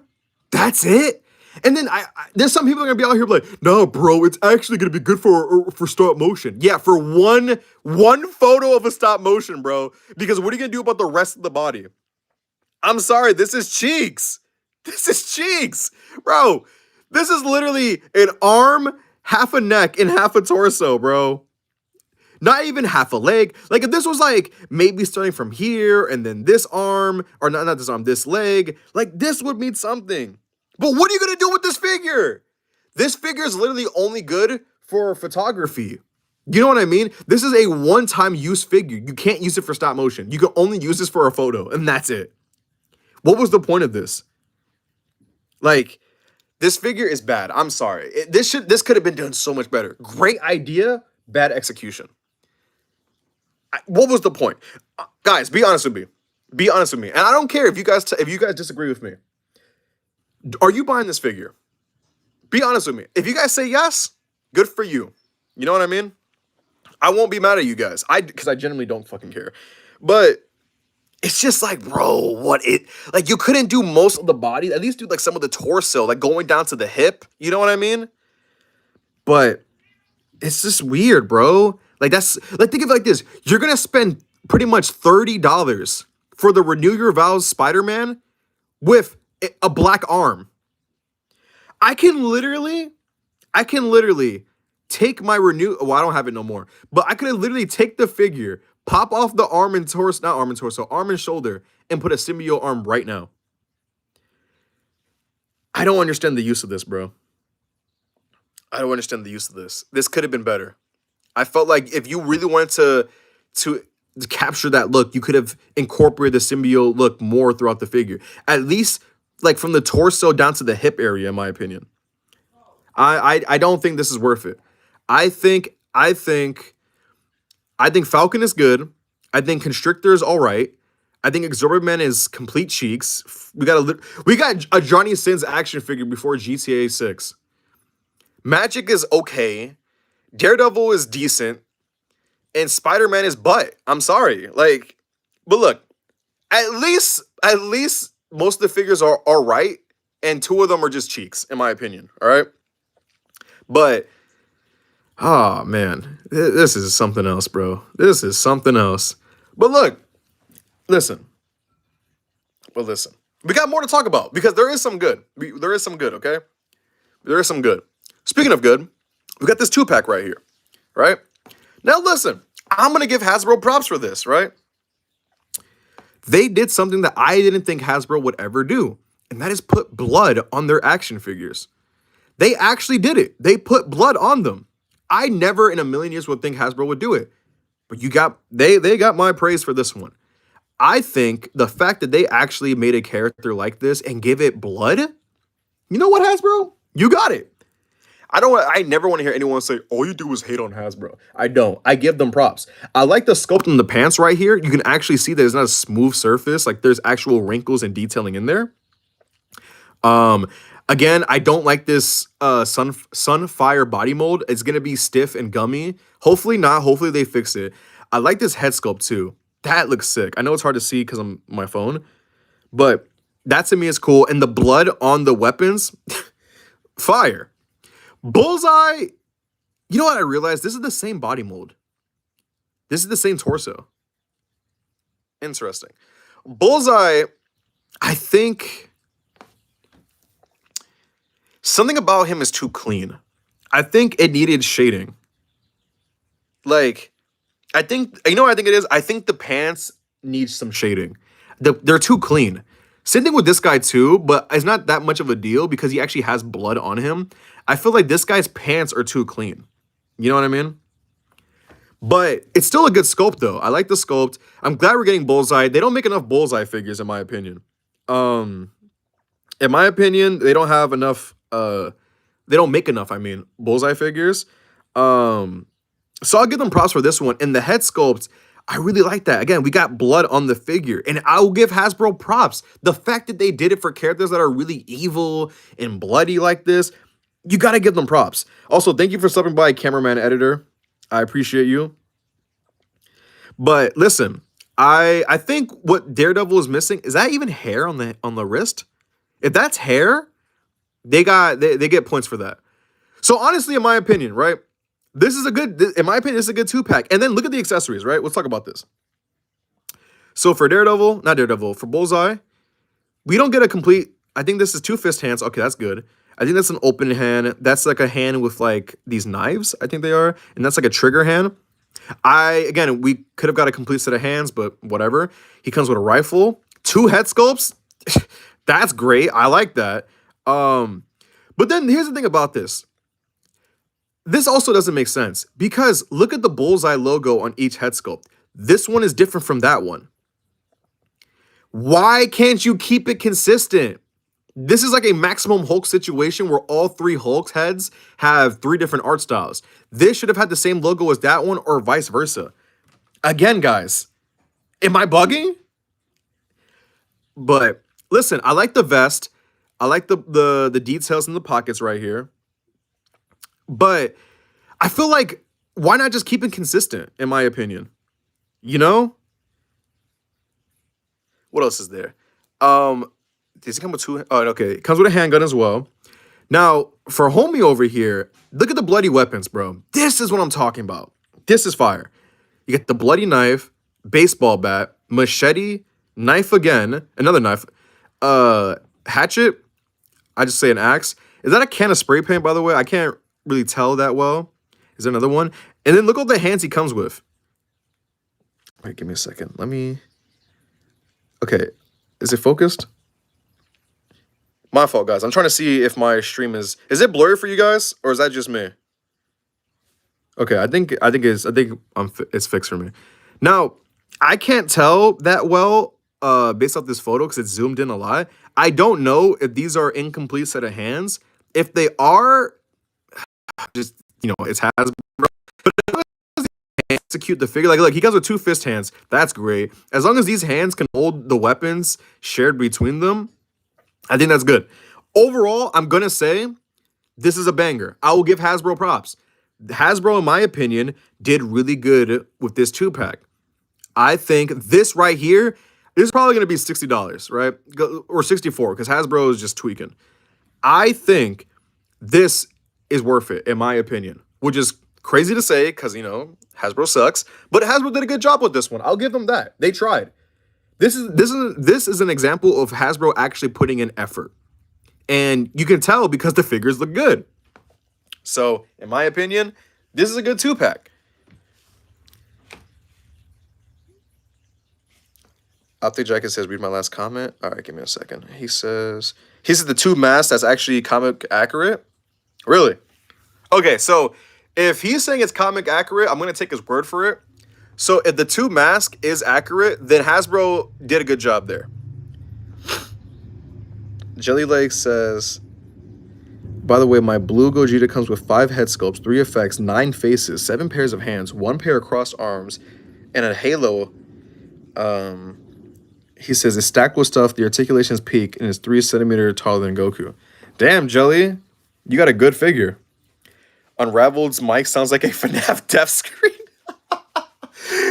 That's it? And then there's some people are gonna be out here like, no, bro, it's actually gonna be good for stop motion. Yeah, for one photo of a stop motion, bro. Because what are you gonna do about the rest of the body? I'm sorry, this is cheeks. This is cheeks, bro. This is literally an arm, half a neck, and half a torso, bro. Not even half a leg. Like if this was like maybe starting from here and then this arm, or not this arm, this leg, like this would mean something. But what are you gonna do with this figure? This figure is literally only good for photography. You know what I mean? This is a one-time use figure. You can't use it for stop motion. You can only use this for a photo, and that's it. What was the point of this? Like, this figure is bad. I'm sorry. This could have been done so much better. Great idea, bad execution. What was the point? Guys, be honest with me. Be honest with me. And I don't care if you guys disagree with me. Are you buying this figure? Be honest with me. If you guys say yes, good for you. You know what I mean? I won't be mad at you guys. Because I genuinely don't fucking care. But it's just like, bro, like you couldn't do most of the body. At least do like some of the torso, like going down to the hip. You know what I mean? But it's just weird, bro. Like that's like think of it like this. You're gonna spend pretty much $30 for the Renew Your Vows Spider-Man with a black arm. I can literally take my renew. Well, I don't have it no more. But I could literally take the figure, pop off the arm and torso, not arm and torso, arm and shoulder, and put a symbiote arm right now. I don't understand the use of this, bro. I don't understand the use of this. This could have been better. I felt like if you really wanted to capture that look, you could have incorporated the symbiote look more throughout the figure. At least like from the torso down to the hip area, in my opinion. I don't think this is worth it. I think Falcon is good. I think Constrictor is all right. I think Exorbitant is complete cheeks. We got a Johnny Sins action figure before GTA 6. Magic is okay. Daredevil is decent. And Spider-Man is butt. I'm sorry. Like, but look, at least most of the figures are right. And two of them are just cheeks, in my opinion. All right. But, oh man, this is something else, bro. This is something else. But look, listen. We got more to talk about because there is some good. There is some good, okay? There is some good. Speaking of good, we got this 2-pack right here, right? Now listen, I'm going to give Hasbro props for this, right? They did something that I didn't think Hasbro would ever do, and that is put blood on their action figures. They actually did it. They put blood on them. I never in a million years would think Hasbro would do it. But they got my praise for this one. I think the fact that they actually made a character like this and give it blood, you know what, Hasbro? You got it. I never want to hear anyone say, all you do is hate on Hasbro. I don't. I give them props. I like the sculpt in the pants right here. You can actually see that it's not a smooth surface. Like there's actual wrinkles and detailing in there. Again, I don't like this Sunfire body mold. It's going to be stiff and gummy. Hopefully not. Hopefully they fix it. I like this head sculpt too. That looks sick. I know it's hard to see because I'm on my phone. But that to me is cool. And the blood on the weapons, fire. Bullseye, you know what I realized? This is the same body mold. This is the same torso. Interesting. Bullseye, I think something about him is too clean. I think it needed shading. Like, I think, you know what I think it is? I think the pants need some shading. They're too clean. Same thing with this guy too, but it's not that much of a deal because he actually has blood on him. I feel like this guy's pants are too clean. You know what I mean? But it's still a good sculpt though. I like the sculpt. I'm glad we're getting Bullseye. They don't make enough Bullseye figures in my opinion. In my opinion, they don't have enough, they don't make enough, Bullseye figures. So I'll give them props for this one. And the head sculpt, I really like that. Again, we got blood on the figure. And I'll give Hasbro props. The fact that they did it for characters that are really evil and bloody like this, you got to give them props. Also, thank you for stopping by, cameraman editor. I appreciate you. But listen, I think what Daredevil is missing, is that even hair on the wrist? If that's hair, they get points for that. So honestly, in my opinion, right? This is a good 2-pack. And then look at the accessories, right? Let's talk about this. So for for Bullseye, we don't get a complete, I think this is 2 fist hands. Okay, that's good. I think that's an open hand. That's like a hand with like these knives, I think they are. And that's like a trigger hand. Again, we could have got a complete set of hands, but whatever. He comes with a rifle, 2 head sculpts. That's great. I like that. But then here's the thing about this. This also doesn't make sense because look at the bullseye logo on each head sculpt. This one is different from that one. Why can't you keep it consistent? This is like a maximum Hulk situation where all 3 Hulk heads have 3 different art styles. This should have had the same logo as that one or vice versa. Again, guys, am I bugging? But listen, I like the vest. I like the details in the pockets right here. But I feel like why not just keep it consistent, in my opinion? You know? What else is there? Does it come with 2? Oh, okay. It comes with a handgun as well. Now, for homie over here, look at the bloody weapons, bro. This is what I'm talking about. This is fire. You get the bloody knife, baseball bat, machete, knife again, another knife, hatchet. I just say an axe. Is that a can of spray paint, by the way? I can't really tell that well. Is there another one? And then look at the hands he comes with. Wait, give me a second. Let me... Okay. Is it focused? My fault, guys. I'm trying to see if my stream is... Is it blurry for you guys? Or is that just me? Okay, I think it's fixed for me. Now, I can't tell that well based off this photo because it's zoomed in a lot. I don't know if these are incomplete set of hands. If they are, just, it's Hasbro. But execute the figure. Like, look, he comes with 2 fist hands. That's great. As long as these hands can hold the weapons shared between them, I think that's good. Overall, I'm going to say this is a banger. I will give Hasbro props. Hasbro, in my opinion, did really good with this 2-pack. I think this right here is probably going to be $60, right? Or $64, because Hasbro is just tweaking. I think this is worth it, in my opinion. Which is crazy to say, because, Hasbro sucks. But Hasbro did a good job with this one. I'll give them that. They tried. This is an example of Hasbro actually putting in effort. And you can tell because the figures look good. So, in my opinion, this is a good 2-pack. Optic Jacket says, read my last comment. All right, give me a second. He says the 2 masks that's actually comic accurate. Really? Okay, so if he's saying it's comic accurate, I'm going to take his word for it. So if the 2 mask is accurate, then Hasbro did a good job there. Jelly Lake says, by the way, my blue Gogeta comes with 5 head sculpts, 3 effects, 9 faces, 7 pairs of hands, 1 pair of crossed arms, and a halo. He says it's stacked with stuff. The articulation is peak and is 3 centimeters taller than Goku. Damn, Jelly, you got a good figure. Unraveled's mic sounds like a FNAF death screen.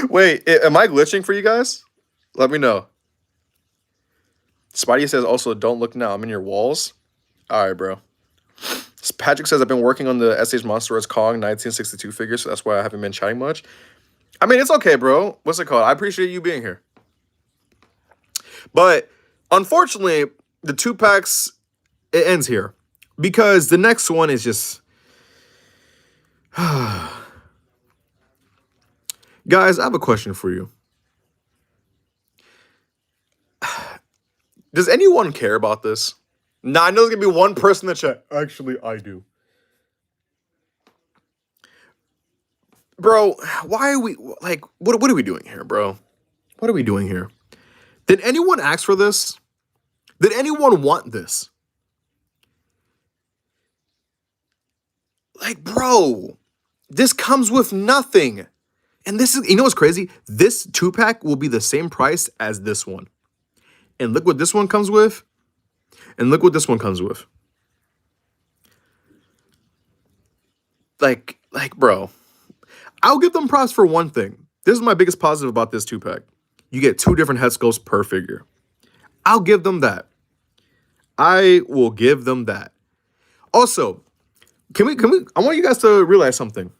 Wait, am I glitching for you guys? Let me know. Spidey says also, don't look now. I'm in your walls. All right, bro. Patrick says, I've been working on the SH Monster Wars Kong 1962 figure, so that's why I haven't been chatting much. I mean, it's okay, bro. What's it called? I appreciate you being here. But, unfortunately, the 2-packs, it ends here. Because the next one is just... Guys, I have a question for you. Does anyone care about this? Nah, I know there's going to be one person in the chat. Actually, I do. Bro, why are we... Like, what are we doing here, bro? What are we doing here? Did anyone ask for this? Did anyone want this? Like, bro, this comes with nothing. And this is... You know what's crazy? This 2-pack will be the same price as this one. And look what this one comes with. And look what this one comes with. Like, bro. I'll give them props for one thing. This is my biggest positive about this 2-pack. You get 2 different head sculpts per figure. I'll give them that. I will give them that. Also, can we? I want you guys to realize something.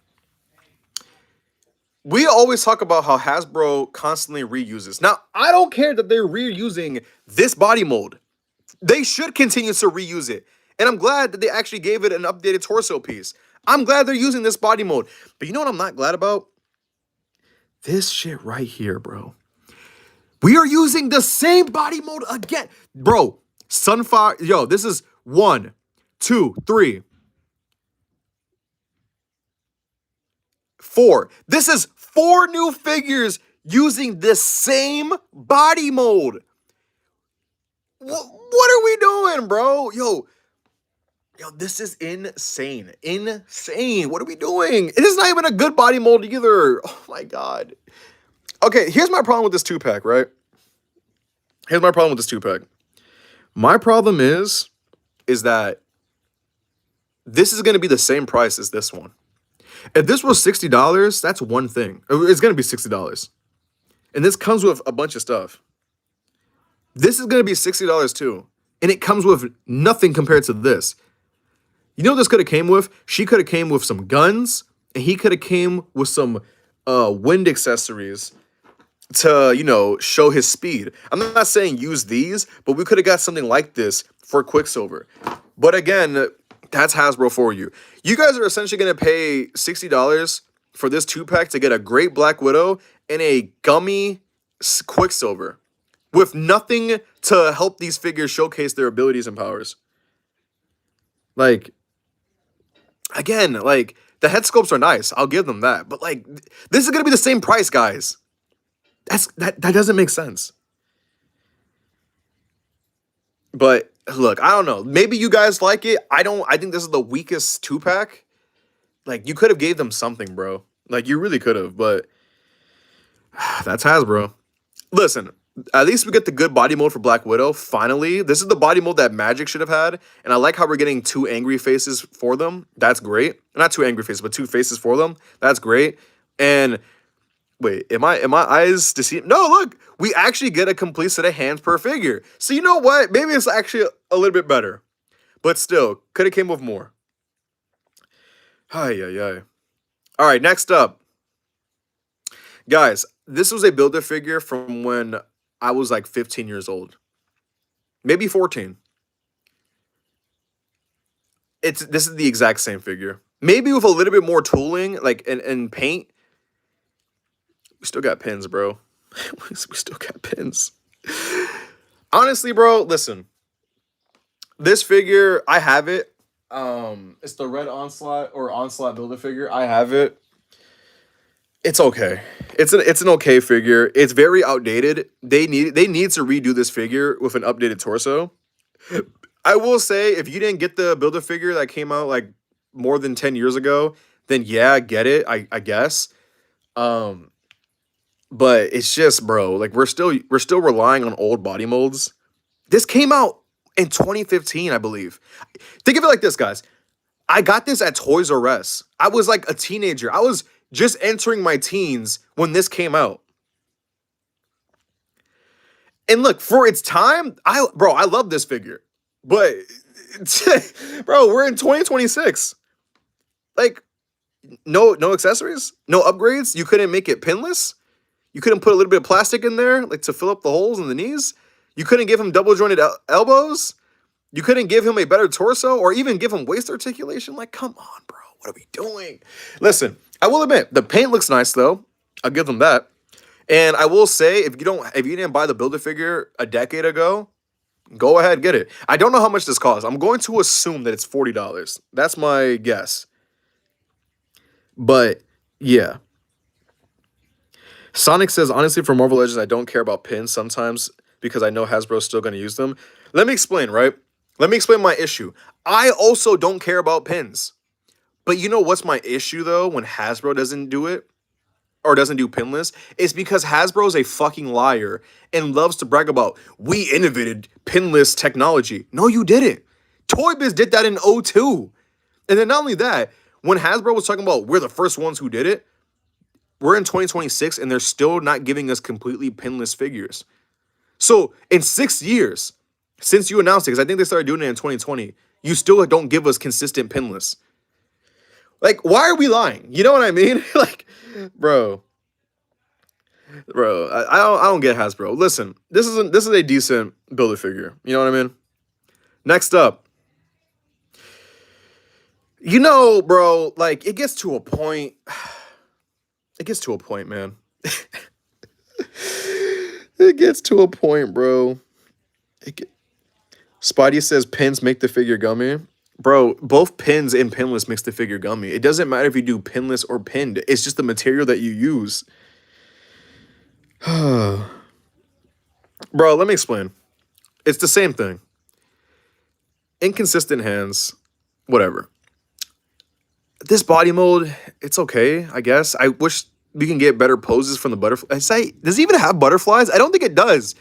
We always talk about how Hasbro constantly reuses. Now, I don't care that they're reusing this body mold. They should continue to reuse it. And I'm glad that they actually gave it an updated torso piece. I'm glad they're using this body mold. But you know what I'm not glad about? This shit right here, bro. We are using the same body mode again. Bro, Sunfire, yo, this is 1, 2, 3, 4. This is 4 new figures using the same body mode. What are we doing, bro? Yo, this is insane. Insane. What are we doing? It is not even a good body mold either. Oh my God. Okay, here's my problem with this 2-pack, right? Here's my problem with this 2-pack. My problem is that this is going to be the same price as this one. If this was $60, that's one thing. It's going to be $60. And this comes with a bunch of stuff. This is going to be $60 too. And it comes with nothing compared to this. You know what this could have came with? She could have came with some guns, and he could have came with some wind accessories to, show his speed. I'm not saying use these, but we could have got something like this for Quicksilver. But again, that's Hasbro for you. You guys are essentially going to pay $60 for this 2-pack to get a great Black Widow and a gummy Quicksilver with nothing to help these figures showcase their abilities and powers. Like, again, like, the head sculpts are nice. I'll give them that. But, like, this is going to be the same price, guys. That doesn't make sense. But, look, I don't know. Maybe you guys like it. I think this is the weakest 2-pack. Like, you could have gave them something, bro. Like, you really could have. But that's Hasbro. Listen, at least we get the good body mode for Black Widow, finally. This is the body mode that Magic should have had, and I like how we're getting 2 angry faces for them. That's great. Not 2 angry faces, but 2 faces for them. That's great. And wait, am I eyes deceived? No, look, we actually get a complete set of hands per figure. So you know what? Maybe it's actually a little bit better. But still, could have came with more. Ay. All right, next up. Guys, this was a Build-A-Figure from when I was like 15 years old. Maybe 14. This is the exact same figure. Maybe with a little bit more tooling, like and paint. We still got pins, bro. We still got pins. Honestly, bro, listen. This figure, I have it. It's the red Onslaught or Onslaught Build-A-Figure. I have it. It's okay. It's an okay figure. It's very outdated. They need to redo this figure with an updated torso. I will say, if you didn't get the Build-A-Figure that came out like more than 10 years ago, then yeah, get it, I guess. But it's just, bro, like we're still relying on old body molds. This came out in 2015, I believe. Think of it like this, guys. I got this at Toys R Us. I was like a teenager. I was just entering my teens when this came out. And look, for its time, I love this figure. But bro, we're in 2026. Like, no accessories, no upgrades. You couldn't make it pinless. You couldn't put a little bit of plastic in there, like to fill up the holes in the knees. You couldn't give him double jointed elbows. You couldn't give him a better torso or even give him waist articulation. Like, come on, bro. What are we doing? Listen, I will admit, the paint looks nice, though. I'll give them that. And I will say, if you didn't buy the Build-A-Figure a decade ago, go ahead, get it. I don't know how much this costs. I'm going to assume that it's $40. That's my guess. But, yeah. Sonic says, honestly, for Marvel Legends, I don't care about pins sometimes because I know Hasbro's still going to use them. Let me explain, right? Let me explain my issue. I also don't care about pins. But you know what's my issue, though, when Hasbro doesn't do it? Or doesn't do pinless? It's because Hasbro's a fucking liar and loves to brag about, we innovated pinless technology. No, you didn't. Toy Biz did that in '02. And then not only that, when Hasbro was talking about we're the first ones who did it, we're in 2026 and they're still not giving us completely pinless figures. So in 6 years, since you announced it, because I think they started doing it in 2020, you still don't give us consistent pinless. Like, why are we lying? You know what I mean? Like, bro, I don't get Hasbro. Listen, this is a decent Build-A-Figure. You know what I mean? Next up, bro, like it gets to a point. It gets to a point, man. It gets to a point, bro. It get, Spidey says pins make the figure gummy. Bro, both pins and pinless makes the figure gummy. It doesn't matter if you do pinless or pinned. It's just the material that you use. Bro, let me explain. It's the same thing. Inconsistent hands, whatever. This body mold, it's okay, I guess. I wish we can get better poses from the butterfly. Does it even have butterflies? I don't think it does.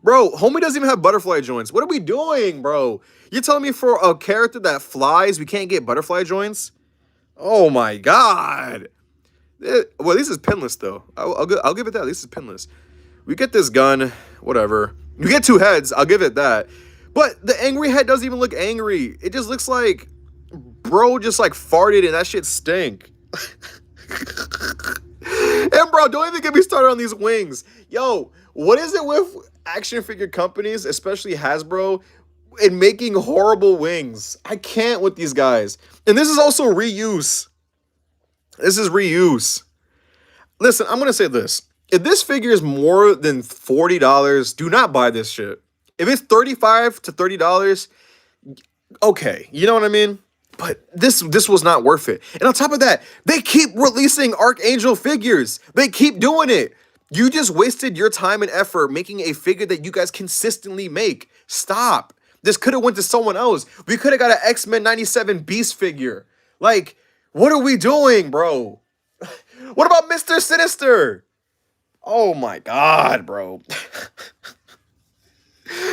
Bro, homie doesn't even have butterfly joints. What are we doing, bro? You're telling me for a character that flies, we can't get butterfly joints? Oh my god. Well, this is pinless, though. I'll give it that. This is pinless. We get this gun, whatever. We get two heads, I'll give it that. But the angry head doesn't even look angry. It just looks like bro just like farted and that shit stink. And bro, don't even get me started on these wings. Yo, what is it with action figure companies, especially Hasbro, in making horrible wings? I can't with these guys. And this is also reuse. This is reuse. Listen, I'm gonna say this. If this figure is more than $40, do not buy this shit. If it's $35 to $30, okay, you know what I mean? But this was not worth it. And on top of that, they keep releasing Archangel figures. They keep doing it. You just wasted your time and effort making a figure that you guys consistently make. Stop. This could have went to someone else. We could have got an X-Men 97 Beast figure. Like, what are we doing, bro? What about Mr. Sinister? Oh my god, bro.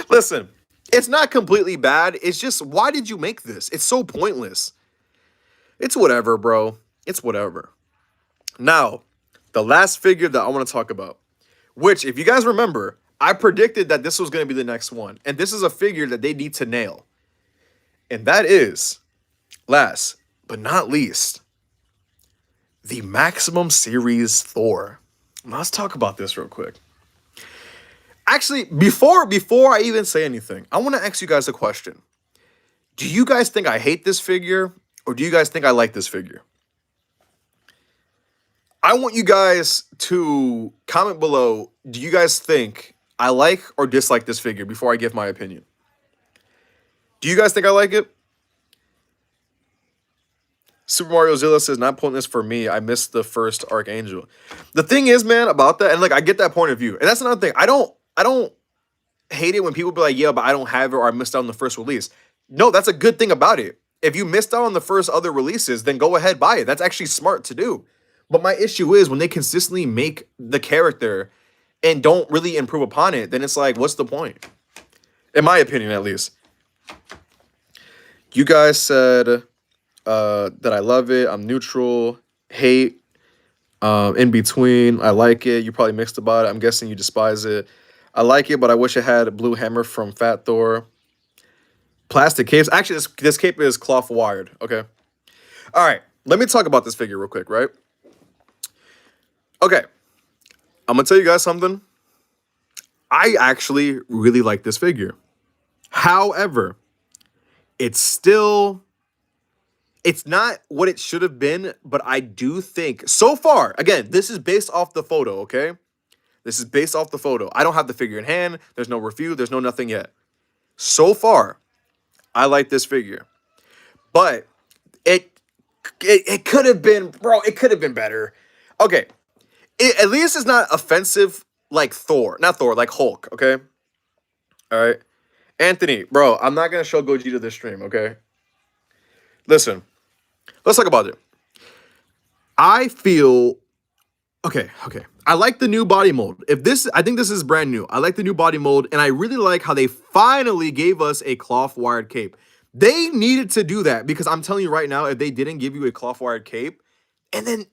Listen, it's not completely bad. It's just, why did you make this? It's so pointless. It's whatever, bro. It's whatever. Now, the last figure that I want to talk about, which, if you guys remember, I predicted that this was going to be the next one. And this is a figure that they need to nail. And that is, last but not least, the Maximum Series Thor. Now, let's talk about this real quick. Actually, before I even say anything, I want to ask you guys a question. Do you guys think I hate this figure, or do you guys think I like this figure? I want you guys to comment below, do you guys think I like or dislike this figure before I give my opinion? Do you guys think I like it? Super Mario Zilla says, not pointless for me. I missed the first Archangel. The thing is, man, about that, and like I get that point of view. And that's another thing. I don't hate it when people be like, yeah, but I don't have it or I missed out on the first release. No, that's a good thing about it. If you missed out on the first other releases, then go ahead, buy it. That's actually smart to do. But my issue is when they consistently make the character and don't really improve upon it, then it's like, what's the point? In my opinion, at least. You guys said that I love it. I'm neutral, hate, in between. I like it. You probably mixed about it. I'm guessing you despise it. I like it, but I wish it had a blue hammer from Fat Thor. Plastic capes. Actually, this cape is cloth wired. Okay. All right. Let me talk about this figure real quick, right? Okay. I'm going to tell you guys something. I actually really like this figure. However, it's not what it should have been, but I do think, so far, again, this is based off the photo, okay? This is based off the photo. I don't have the figure in hand. There's no review. There's no nothing yet. So far, I like this figure. But it could have been, bro, it could have been better. Okay. At least it's not offensive like Thor. Not Thor, like Hulk, okay? All right. Anthony, bro, I'm not going to show Gogeta this stream, okay? Listen. Let's talk about it. I feel... Okay. I like the new body mold. I think this is brand new. I like the new body mold, and I really like how they finally gave us a cloth wired cape. They needed to do that because I'm telling you right now, if they didn't give you a cloth wired cape, and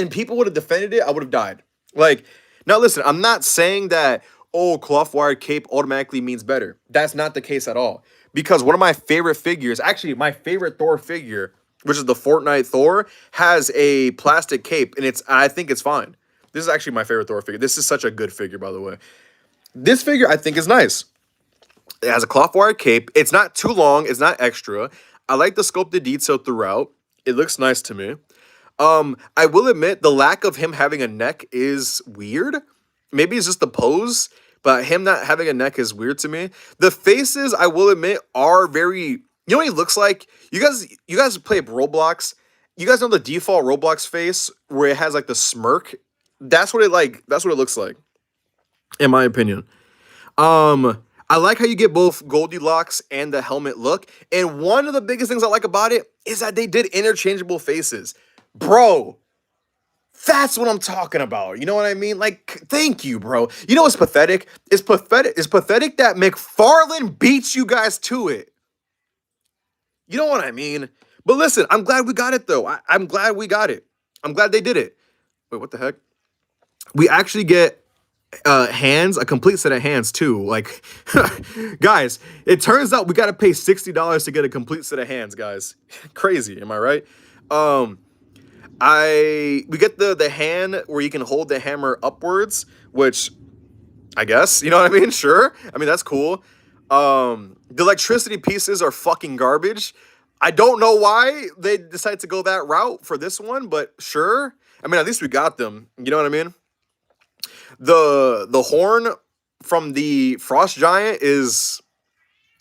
people would have defended it, I would have died. Like, now listen, I'm not saying that, oh, cloth wired cape automatically means better. That's not the case at all. Because one of my favorite figures, actually my favorite Thor figure, which is the Fortnite Thor, has a plastic cape, and I think it's fine. This is actually my favorite Thor figure. This is such a good figure, by the way. This figure, I think, is nice. It has a cloth wire cape. It's not too long. It's not extra. I like the sculpted detail throughout. It looks nice to me. I will admit the lack of him having a neck is weird. Maybe it's just the pose, but him not having a neck is weird to me. The faces, I will admit, are very. You know what he looks like? You guys play Roblox. You guys know the default Roblox face where it has like the smirk. That's what it like. That's what it looks like, in my opinion. I like how you get both Goldilocks and the helmet look. And one of the biggest things I like about it is that they did interchangeable faces. Bro, that's what I'm talking about. You know what I mean? Like, thank you, bro. You know what's pathetic? It's pathetic. It's pathetic that McFarlane beats you guys to it. You know what I mean? But listen, I'm glad we got it though. I'm glad we got it. I'm glad they did it. Wait, what the heck? We actually get hands, a complete set of hands too. Like, guys, it turns out we gotta pay $60 to get a complete set of hands, guys. Crazy, am I right? Um, we get the hand where you can hold the hammer upwards, which I guess, you know what I mean? Sure. I mean, that's cool. The electricity pieces are fucking garbage. I don't know why they decided to go that route for this one, but sure. I mean, at least we got them. You know what I mean? The horn from the Frost Giant is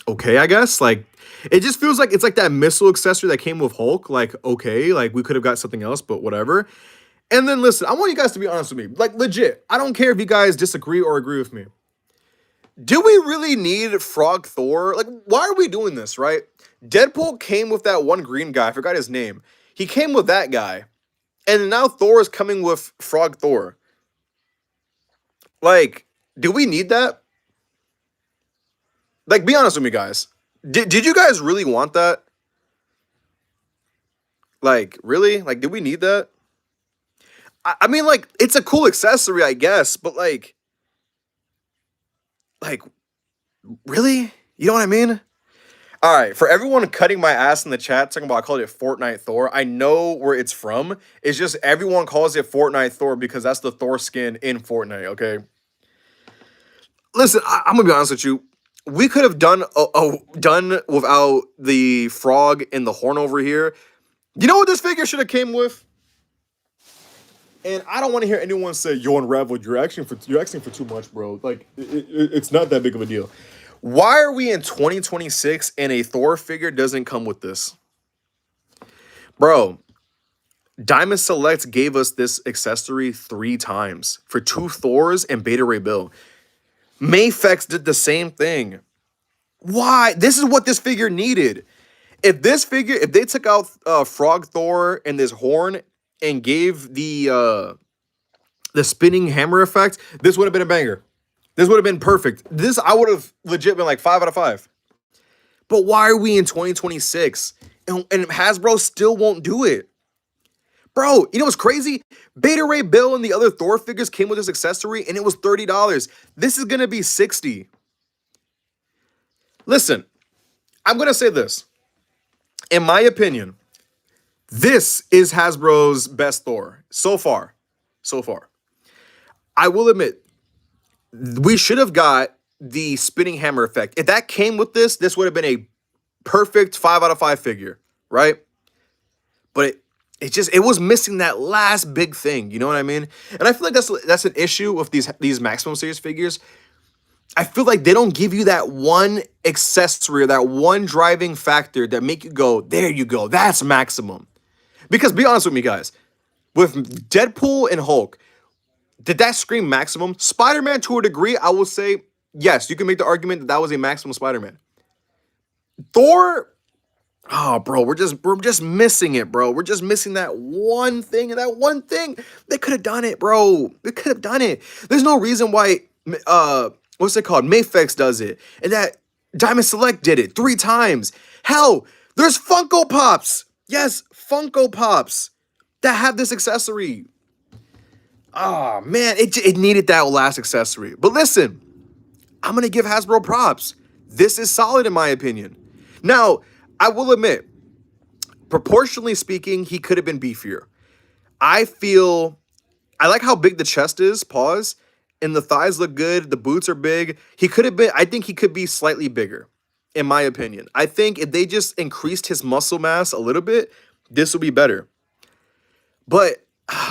okay, I guess. Like, it just feels like it's like that missile accessory that came with Hulk. Like, okay, like we could have got something else, but whatever. And then listen, I want you guys to be honest with me. Like, legit, I don't care if you guys disagree or agree with me. Do we really need Frog Thor? Like, why are we doing this, right? Deadpool came with that one green guy. I forgot his name. He came with that guy. And now Thor is coming with Frog Thor. Like, do we need that? Like, be honest with me, guys. Did you guys really want that? Like, really? Like, did we need that? I mean, like, it's a cool accessory, I guess, but like, really? You know what I mean? All right, for everyone cutting my ass in the chat, talking about I called it Fortnite Thor, I know where it's from. It's just everyone calls it Fortnite Thor because that's the Thor skin in Fortnite, okay? Listen, I'm gonna be honest with you. We could have done without the frog and the horn over here. You know what this figure should have came with? And I don't want to hear anyone say, "Yo, Unraveled, you're asking for too much, bro." Like, it's not that big of a deal. Why are we in 2026 and a Thor figure doesn't come with this? Bro, Diamond Select gave us this accessory 3 times for 2 Thors and Beta Ray Bill. Mayfex did the same thing. Why? This is what this figure needed. If they took out Frog Thor and this horn and gave the spinning hammer effect, this would have been a banger. This would have been perfect. This I would have legit been like 5 out of 5. But why are we in 2026 and Hasbro still won't do it? Bro, you know what's crazy? Beta Ray Bill and the other Thor figures came with this accessory and it was $30. This is going to be $60. Listen, I'm going to say this. In my opinion, this is Hasbro's best Thor so far. So far. I will admit, we should have got the spinning hammer effect. If that came with this would have been a perfect 5 out of 5 figure, right? But it was missing that last big thing, you know what I mean? And I feel like that's an issue with these Maximum Series figures. I feel like they don't give you that one accessory or that one driving factor that make you go, there you go, that's Maximum. Because be honest with me, guys, with Deadpool and Hulk, did that scream Maximum? Spider-Man, to a degree, I will say, yes, you can make the argument that was a Maximum Spider-Man. Thor, oh, bro, we're just missing it, bro. We're just missing that one thing, and that one thing, they could have done it, bro. They could have done it. There's no reason why, what's it called? Mayfex does it, and that Diamond Select did it 3 times. Hell, there's Funko Pops. Yes, Funko Pops that have this accessory. Ah, man, it needed that last accessory. But listen, I'm going to give Hasbro props. This is solid in my opinion. Now, I will admit, proportionally speaking, he could have been beefier. I like how big the chest is, pause, and the thighs look good, the boots are big. I think he could be slightly bigger, in my opinion. I think if they just increased his muscle mass a little bit, this would be better. But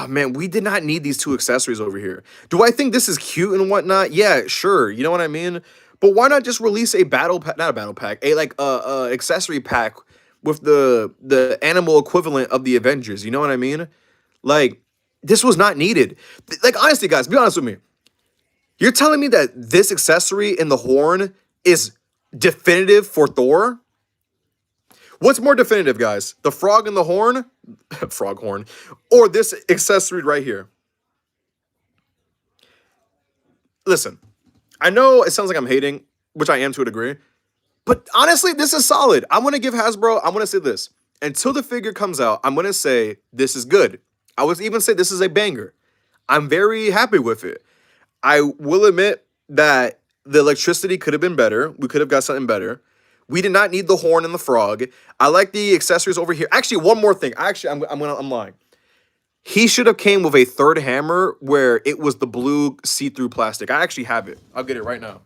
man, we did not need these two accessories over here. Do I think this is cute and whatnot? Yeah, sure. You know what I mean? But why not just release a battle pack, not a battle pack, a like accessory pack with the animal equivalent of the Avengers? You know what I mean? Like this was not needed. Like honestly, guys, be honest with me. You're telling me that this accessory in the horn is definitive for Thor? What's more definitive, guys? The frog in the horn, frog horn, or this accessory right here? Listen, I know it sounds like I'm hating, which I am to a degree, but honestly, this is solid. I'm gonna give Hasbro, I'm gonna say this. Until the figure comes out, I'm gonna say this is good. I would even say this is a banger. I'm very happy with it. I will admit that the electricity could have been better. We could have got something better. We did not need the horn and the frog. I like the accessories over here. Actually, one more thing. I'm lying. He should have came with a third hammer where it was the blue see-through plastic. I actually have it. I'll get it right now.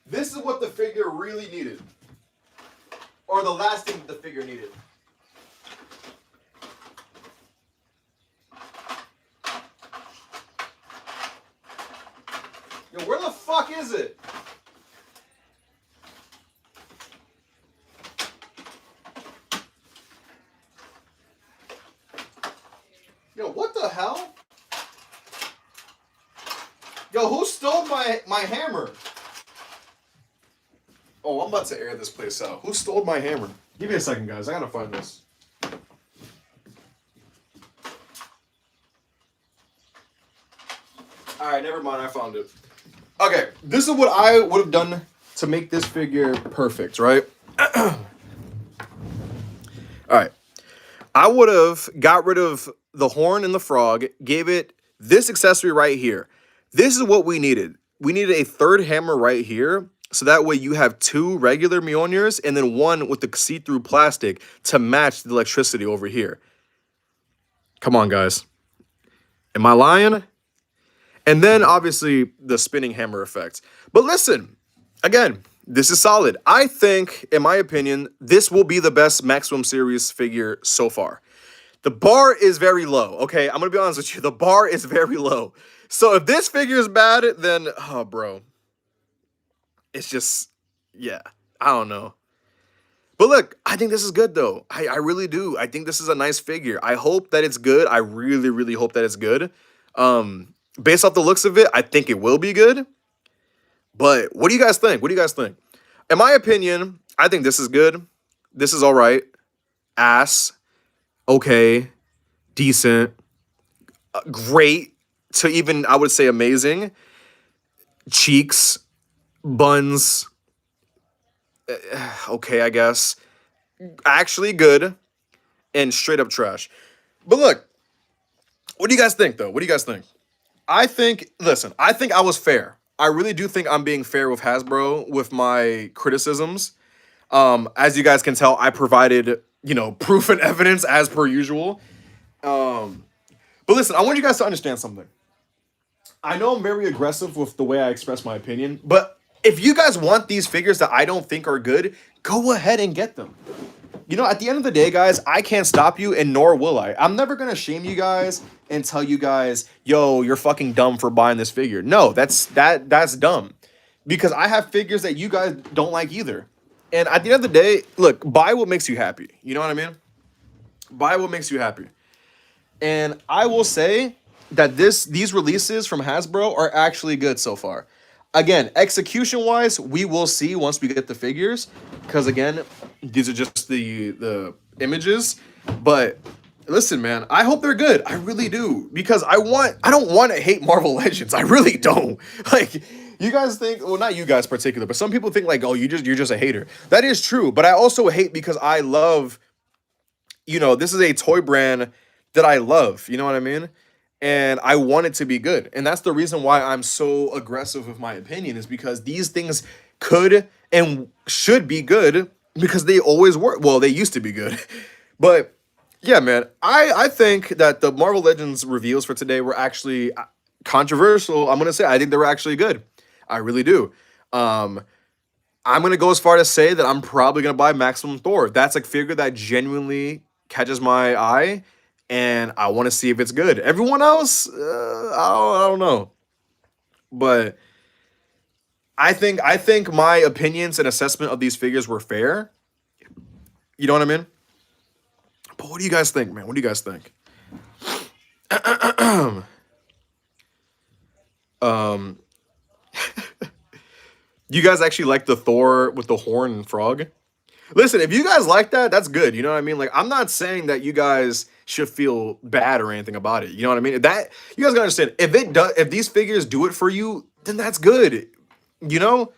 This is what the figure really needed. Or the last thing the figure needed. Yo, where the fuck is it? Yo, what the hell? Yo, who stole my hammer? Oh, I'm about to air this place out. Who stole my hammer? Give me a second, guys. I gotta find this. Alright, never mind. I found it. Okay, this is what I would have done to make this figure perfect, right? Alright. I would have got rid of the horn and the frog, gave it this accessory right here. This is what we needed. We needed a third hammer right here, so that way you have two regular Mjolnirs and then one with the see-through plastic to match the electricity over here. Come on, guys. Am I lying? And then, obviously, the spinning hammer effect. But listen, again, this is solid. I think, in my opinion, this will be the best Maximum Series figure so far. The bar is very low, okay? I'm going to be honest with you. The bar is very low. So if this figure is bad, then, oh, bro. It's just, yeah, I don't know. But look, I think this is good, though. I really do. I think this is a nice figure. I hope that it's good. I really, really hope that it's good. Based off the looks of it, I think it will be good. But what do you guys think? What do you guys think? In my opinion, I think this is good. This is all right. Ass. Okay. Decent. Great. To even, I would say, amazing. Cheeks. Buns. Okay, I guess. Actually good. And straight up trash. But look. What do you guys think, though? What do you guys think? I think, listen, I think I was fair. I really do think I'm being fair with Hasbro with my criticisms. As you guys can tell, I provided, proof and evidence as per usual. But listen, I want you guys to understand something. I know I'm very aggressive with the way I express my opinion, but if you guys want these figures that I don't think are good, go ahead and get them. At the end of the day, guys, I can't stop you, and nor will I. I'm never going to shame you guys and tell you guys, yo, you're fucking dumb for buying this figure. No, that's dumb. Because I have figures that you guys don't like either. And at the end of the day, look, buy what makes you happy. You know what I mean? Buy what makes you happy. And I will say that these releases from Hasbro are actually good so far. Again, execution-wise, we will see once we get the figures. Because, again, these are just the images. But, listen, man, I hope they're good. I really do. Because I don't want to hate Marvel Legends. I really don't. Like, you guys think, well, not you guys particular, but some people think, like, oh, you're just a hater. That is true. But I also hate because I love, this is a toy brand that I love. You know what I mean? And I want it to be good. And that's the reason why I'm so aggressive with my opinion, is because these things could and should be good because they always were. Well, they used to be good. But yeah, man, I think that the Marvel Legends reveals for today were actually controversial. I'm going to say I think they were actually good. I really do. I'm going to go as far to say that I'm probably going to buy Maximum Thor. That's a figure that genuinely catches my eye. and I want to see if it's good. Everyone else, I don't know, but I think my opinions and assessment of these figures were fair. You know what I mean? But what do you guys think, man? What do you guys think? um, you guys actually like the Thor with the horn and frog? Listen, if you guys like that, that's good. You know what I mean? Like, I'm not saying that you guys should feel bad or anything about it. You know what I mean? That you guys gotta understand. If it does, if these figures do it for you, then that's good. You know.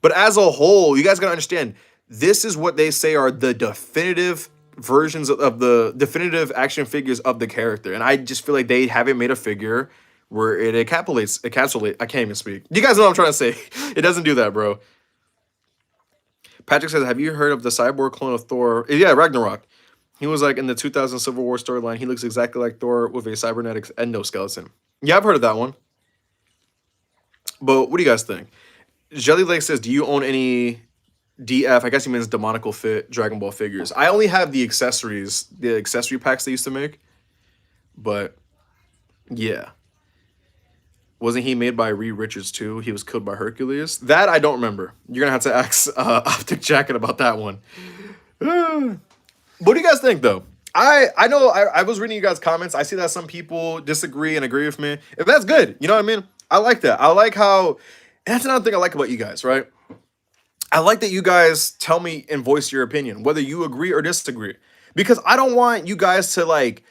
But as a whole, you guys gotta understand. This is what they say are the definitive versions of the definitive action figures of the character, and I just feel like they haven't made a figure where it encapsulate. I can't even speak. You guys know what I'm trying to say. It doesn't do that, bro. Patrick says, "Have you heard of the cyborg clone of Thor?" Yeah, Ragnarok. He was like in the 2000 Civil War storyline. He looks exactly like Thor with a cybernetic endoskeleton. Yeah, I've heard of that one. But what do you guys think? Jelly Lake says, "Do you own any DF?" I guess he means demonical fit Dragon Ball figures. I only have the accessories, the accessory packs they used to make. But yeah, wasn't he made by Reed Richards too? He was killed by Hercules. That I don't remember. You're gonna have to ask Optic Jacket about that one. What do you guys think though? I know I was reading you guys' comments. I see that some people disagree and agree with me. If that's good, you know what I mean? I like that. I like how, and that's another thing I like about you guys, right? I like that you guys tell me and voice your opinion, whether you agree or disagree. Because I don't want you guys to like,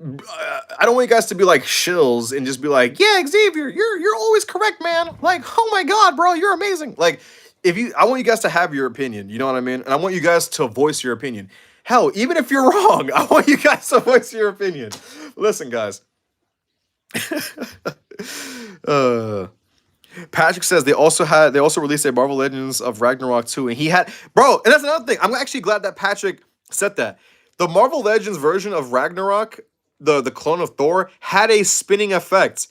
I don't want you guys to be like shills and just be like, yeah, Xavier, you're always correct, man. Like, oh my god, bro, you're amazing. Like, if you, I want you guys to have your opinion. You know what I mean? And I want you guys to voice your opinion. Hell, even if you're wrong, I want you guys to voice your opinion. Listen, guys. uh, Patrick says they also released a Marvel Legends of Ragnarok 2, and he had, bro, and that's another thing. I'm actually glad that Patrick said that. The Marvel Legends version of Ragnarok, the clone of Thor, had a spinning effect.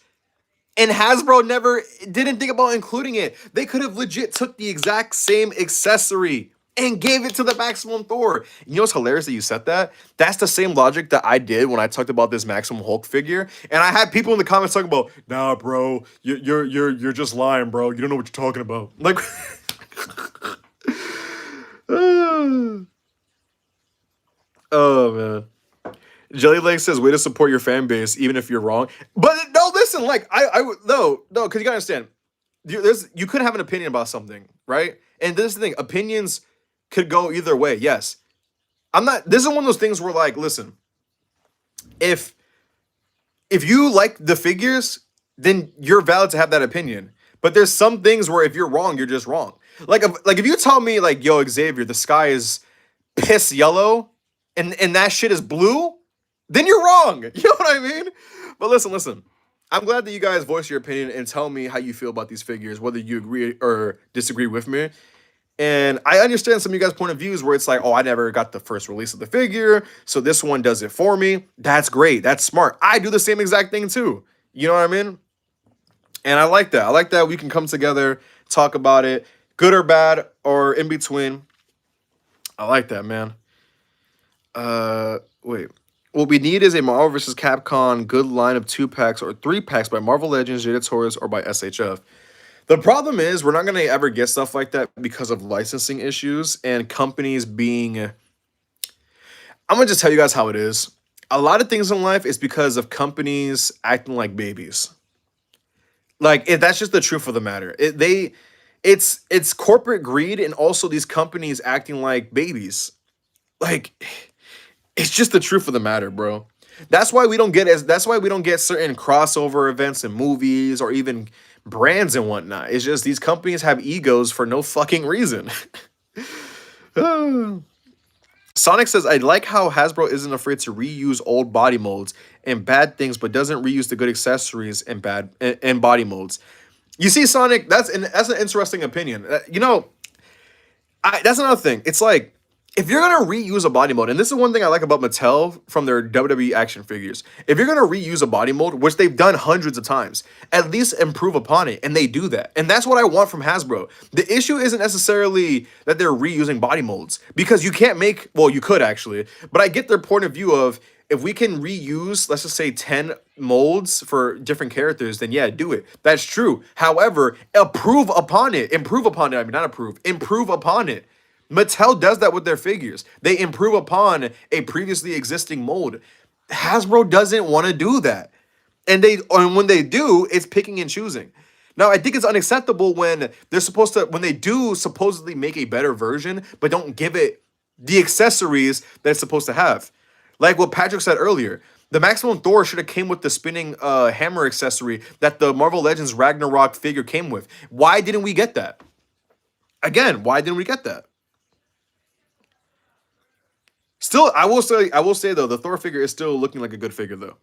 And Hasbro never didn't think about including it. They could have legit took the exact same accessory and gave it to the Maximum Thor. You know what's hilarious that you said that? That's the same logic that I did when I talked about this Maximum Hulk figure. And I had people in the comments talking about, nah, bro, you're just lying, bro. You don't know what you're talking about. Like, oh man. Jelly Lake says, "Way to support your fan base, even if you're wrong." But no, listen, like no, because you gotta understand, you could have an opinion about something, right? And this is the thing, opinions could go either way. Yes, I'm not. This is one of those things where, like, listen, if you like the figures, then you're valid to have that opinion. But there's some things where if you're wrong, you're just wrong. Like if you tell me like, yo, Xavier, the sky is piss yellow, and that shit is blue, then you're wrong. You know what I mean? But listen. I'm glad that you guys voice your opinion and tell me how you feel about these figures, whether you agree or disagree with me. And I understand some of you guys' point of views where it's like, oh, I never got the first release of the figure, so this one does it for me. That's great. That's smart. I do the same exact thing too. You know what I mean? And I like that. I like that we can come together, talk about it, good or bad or in between. I like that, man. Wait. What we need is a Marvel vs. Capcom good line of 2-packs or 3-packs by Marvel Legends, Jada Taurus, or by SHF. The problem is we're not going to ever get stuff like that because of licensing issues and companies being... I'm going to just tell you guys how it is. A lot of things in life is because of companies acting like babies. Like, that's just the truth of the matter. It's corporate greed and also these companies acting like babies. Like... It's just the truth of the matter, bro. That's why we don't get certain crossover events in movies or even brands and whatnot. It's just these companies have egos for no fucking reason. Sonic says, I like how Hasbro isn't afraid to reuse old body molds and bad things, but doesn't reuse the good accessories and body molds. You see, Sonic, that's an interesting opinion. You know, that's another thing. It's like, if you're gonna reuse a body mold, and this is one thing I like about Mattel from their WWE action figures, if you're gonna reuse a body mold, which they've done hundreds of times, at least improve upon it, and they do that. And that's what I want from Hasbro. The issue isn't necessarily that they're reusing body molds, because you can't make, well, you could actually, but I get their point of view of, if we can reuse, let's just say 10 molds for different characters, then yeah, do it. That's true. However, improve upon it, I mean, not approve, improve upon it. Mattel does that with their figures. They improve upon a previously existing mold. Hasbro doesn't want to do that. And when they do, it's picking and choosing. Now, I think it's unacceptable when when they do supposedly make a better version, but don't give it the accessories that it's supposed to have. Like what Patrick said earlier, the Maximum Thor should have came with the spinning hammer accessory that the Marvel Legends Ragnarok figure came with. Why didn't we get that? Again, why didn't we get that? Still, I will say though, the Thor figure is still looking like a good figure though.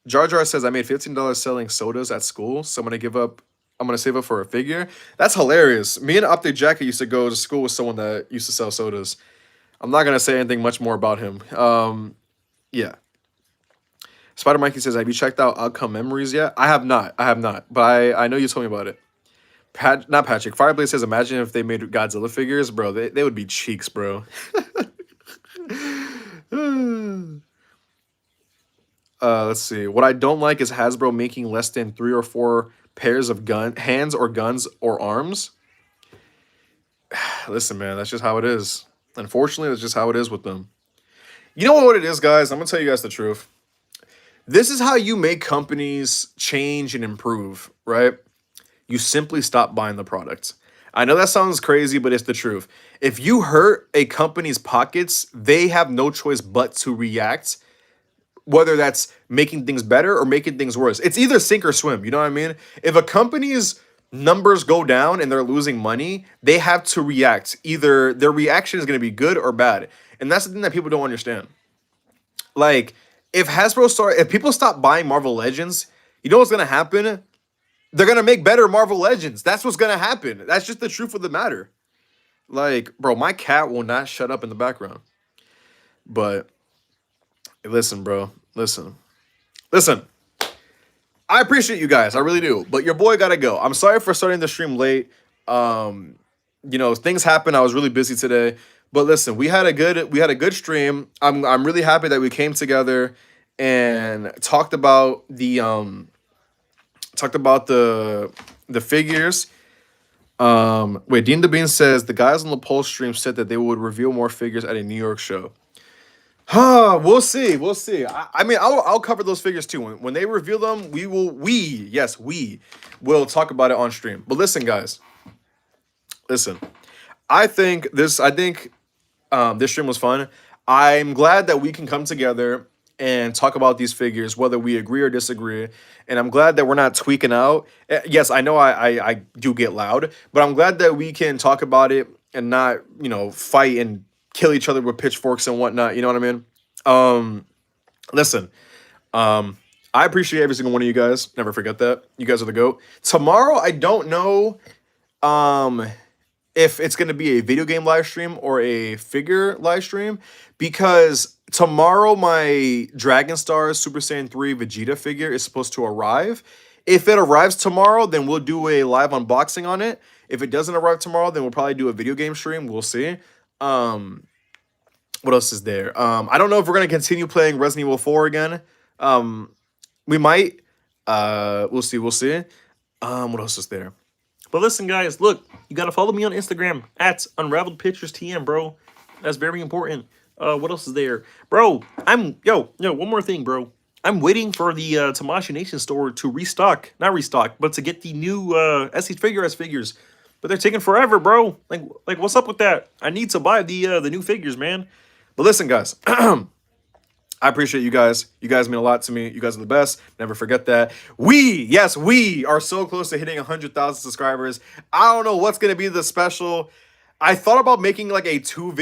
Jar Jar says I made $15 selling sodas at school, so I'm gonna save up for a figure. That's hilarious. Me and Optic Jacket used to go to school with someone that used to sell sodas. I'm not gonna say anything much more about him. Yeah. Spider Mikey says, have you checked out Outcome Memories yet? I have not. I have not. But I know you told me about it. Not Patrick. Fireblade says, imagine if they made Godzilla figures, bro. They would be cheeks, bro. Let's see. What I don't like is Hasbro making less than 3 or 4 pairs of hands or guns or arms. Listen, man, that's just how it is. Unfortunately, that's just how it is with them. You know what it is, guys? I'm gonna tell you guys the truth. This is how you make companies change and improve, right? You simply stop buying the product. I know that sounds crazy, but it's the truth. If you hurt a company's pockets, they have no choice but to react, whether that's making things better or making things worse. It's either sink or swim, you know what I mean? If a company's numbers go down and they're losing money, they have to react. Either their reaction is going to be good or bad. And that's the thing that people don't understand. Like, if people stop buying Marvel Legends, you know what's going to happen? They're going to make better Marvel Legends. That's what's going to happen. That's just the truth of the matter. Like, bro, my cat will not shut up in the background. But listen, bro. Listen. I appreciate you guys. I really do. But your boy got to go. I'm sorry for starting the stream late. Things happen. I was really busy today. But listen, we had a good stream. I'm really happy that we came together and talked about the figures. Wait, Dean DeBean says the guys on the Pulse stream said that they would reveal more figures at a New York show. Huh, we'll see. I mean, I'll cover those figures too. When they reveal them, we will talk about it on stream. But listen, guys. Listen. I think this stream was fun. I'm glad that we can come together and talk about these figures, whether we agree or disagree. And I'm glad that we're not tweaking out. Yes, I know I do get loud, but I'm glad that we can talk about it and not, fight and kill each other with pitchforks and whatnot. You know what I mean? Listen, I appreciate every single one of you guys. Never forget that. You guys are the GOAT. Tomorrow, I don't know if it's going to be a video game live stream or a figure live stream, because tomorrow my Dragon Star Super Saiyan 3 Vegeta figure is supposed to arrive. If it arrives tomorrow, then we'll do a live unboxing on it. If it doesn't arrive tomorrow, then we'll probably do a video game stream. We'll see. What else is there? I don't know if we're going to continue playing Resident Evil 4 again. We might. We'll see. What else is there? But listen, guys, look, you got to follow me on Instagram at UnraveledPicturesTM, bro. That's very important. What else is there? Bro, one more thing, bro. I'm waiting for the Tamashi Nation store to not restock, but to get the new SH Figure S figures. But they're taking forever, bro. Like what's up with that? I need to buy the new figures, man. But listen, guys. I appreciate you guys. You guys mean a lot to me. You guys are the best. Never forget that. We are so close to hitting 100,000 subscribers. I don't know what's going to be the special. I thought about making like a 2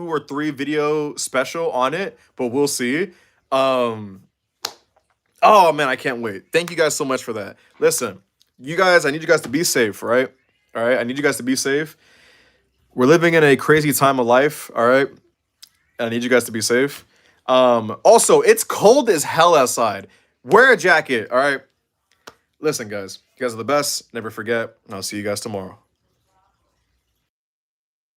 or 3 video special on it, but we'll see. Oh man, I can't wait. Thank you guys so much for that. Listen, you guys, I need you guys to be safe, right? All right, I need you guys to be safe. We're living in a crazy time of life. All right. I need you guys to be safe. Also, it's cold as hell outside. Wear a jacket. All right. Listen, guys. You guys are the best. Never forget. And I'll see you guys tomorrow.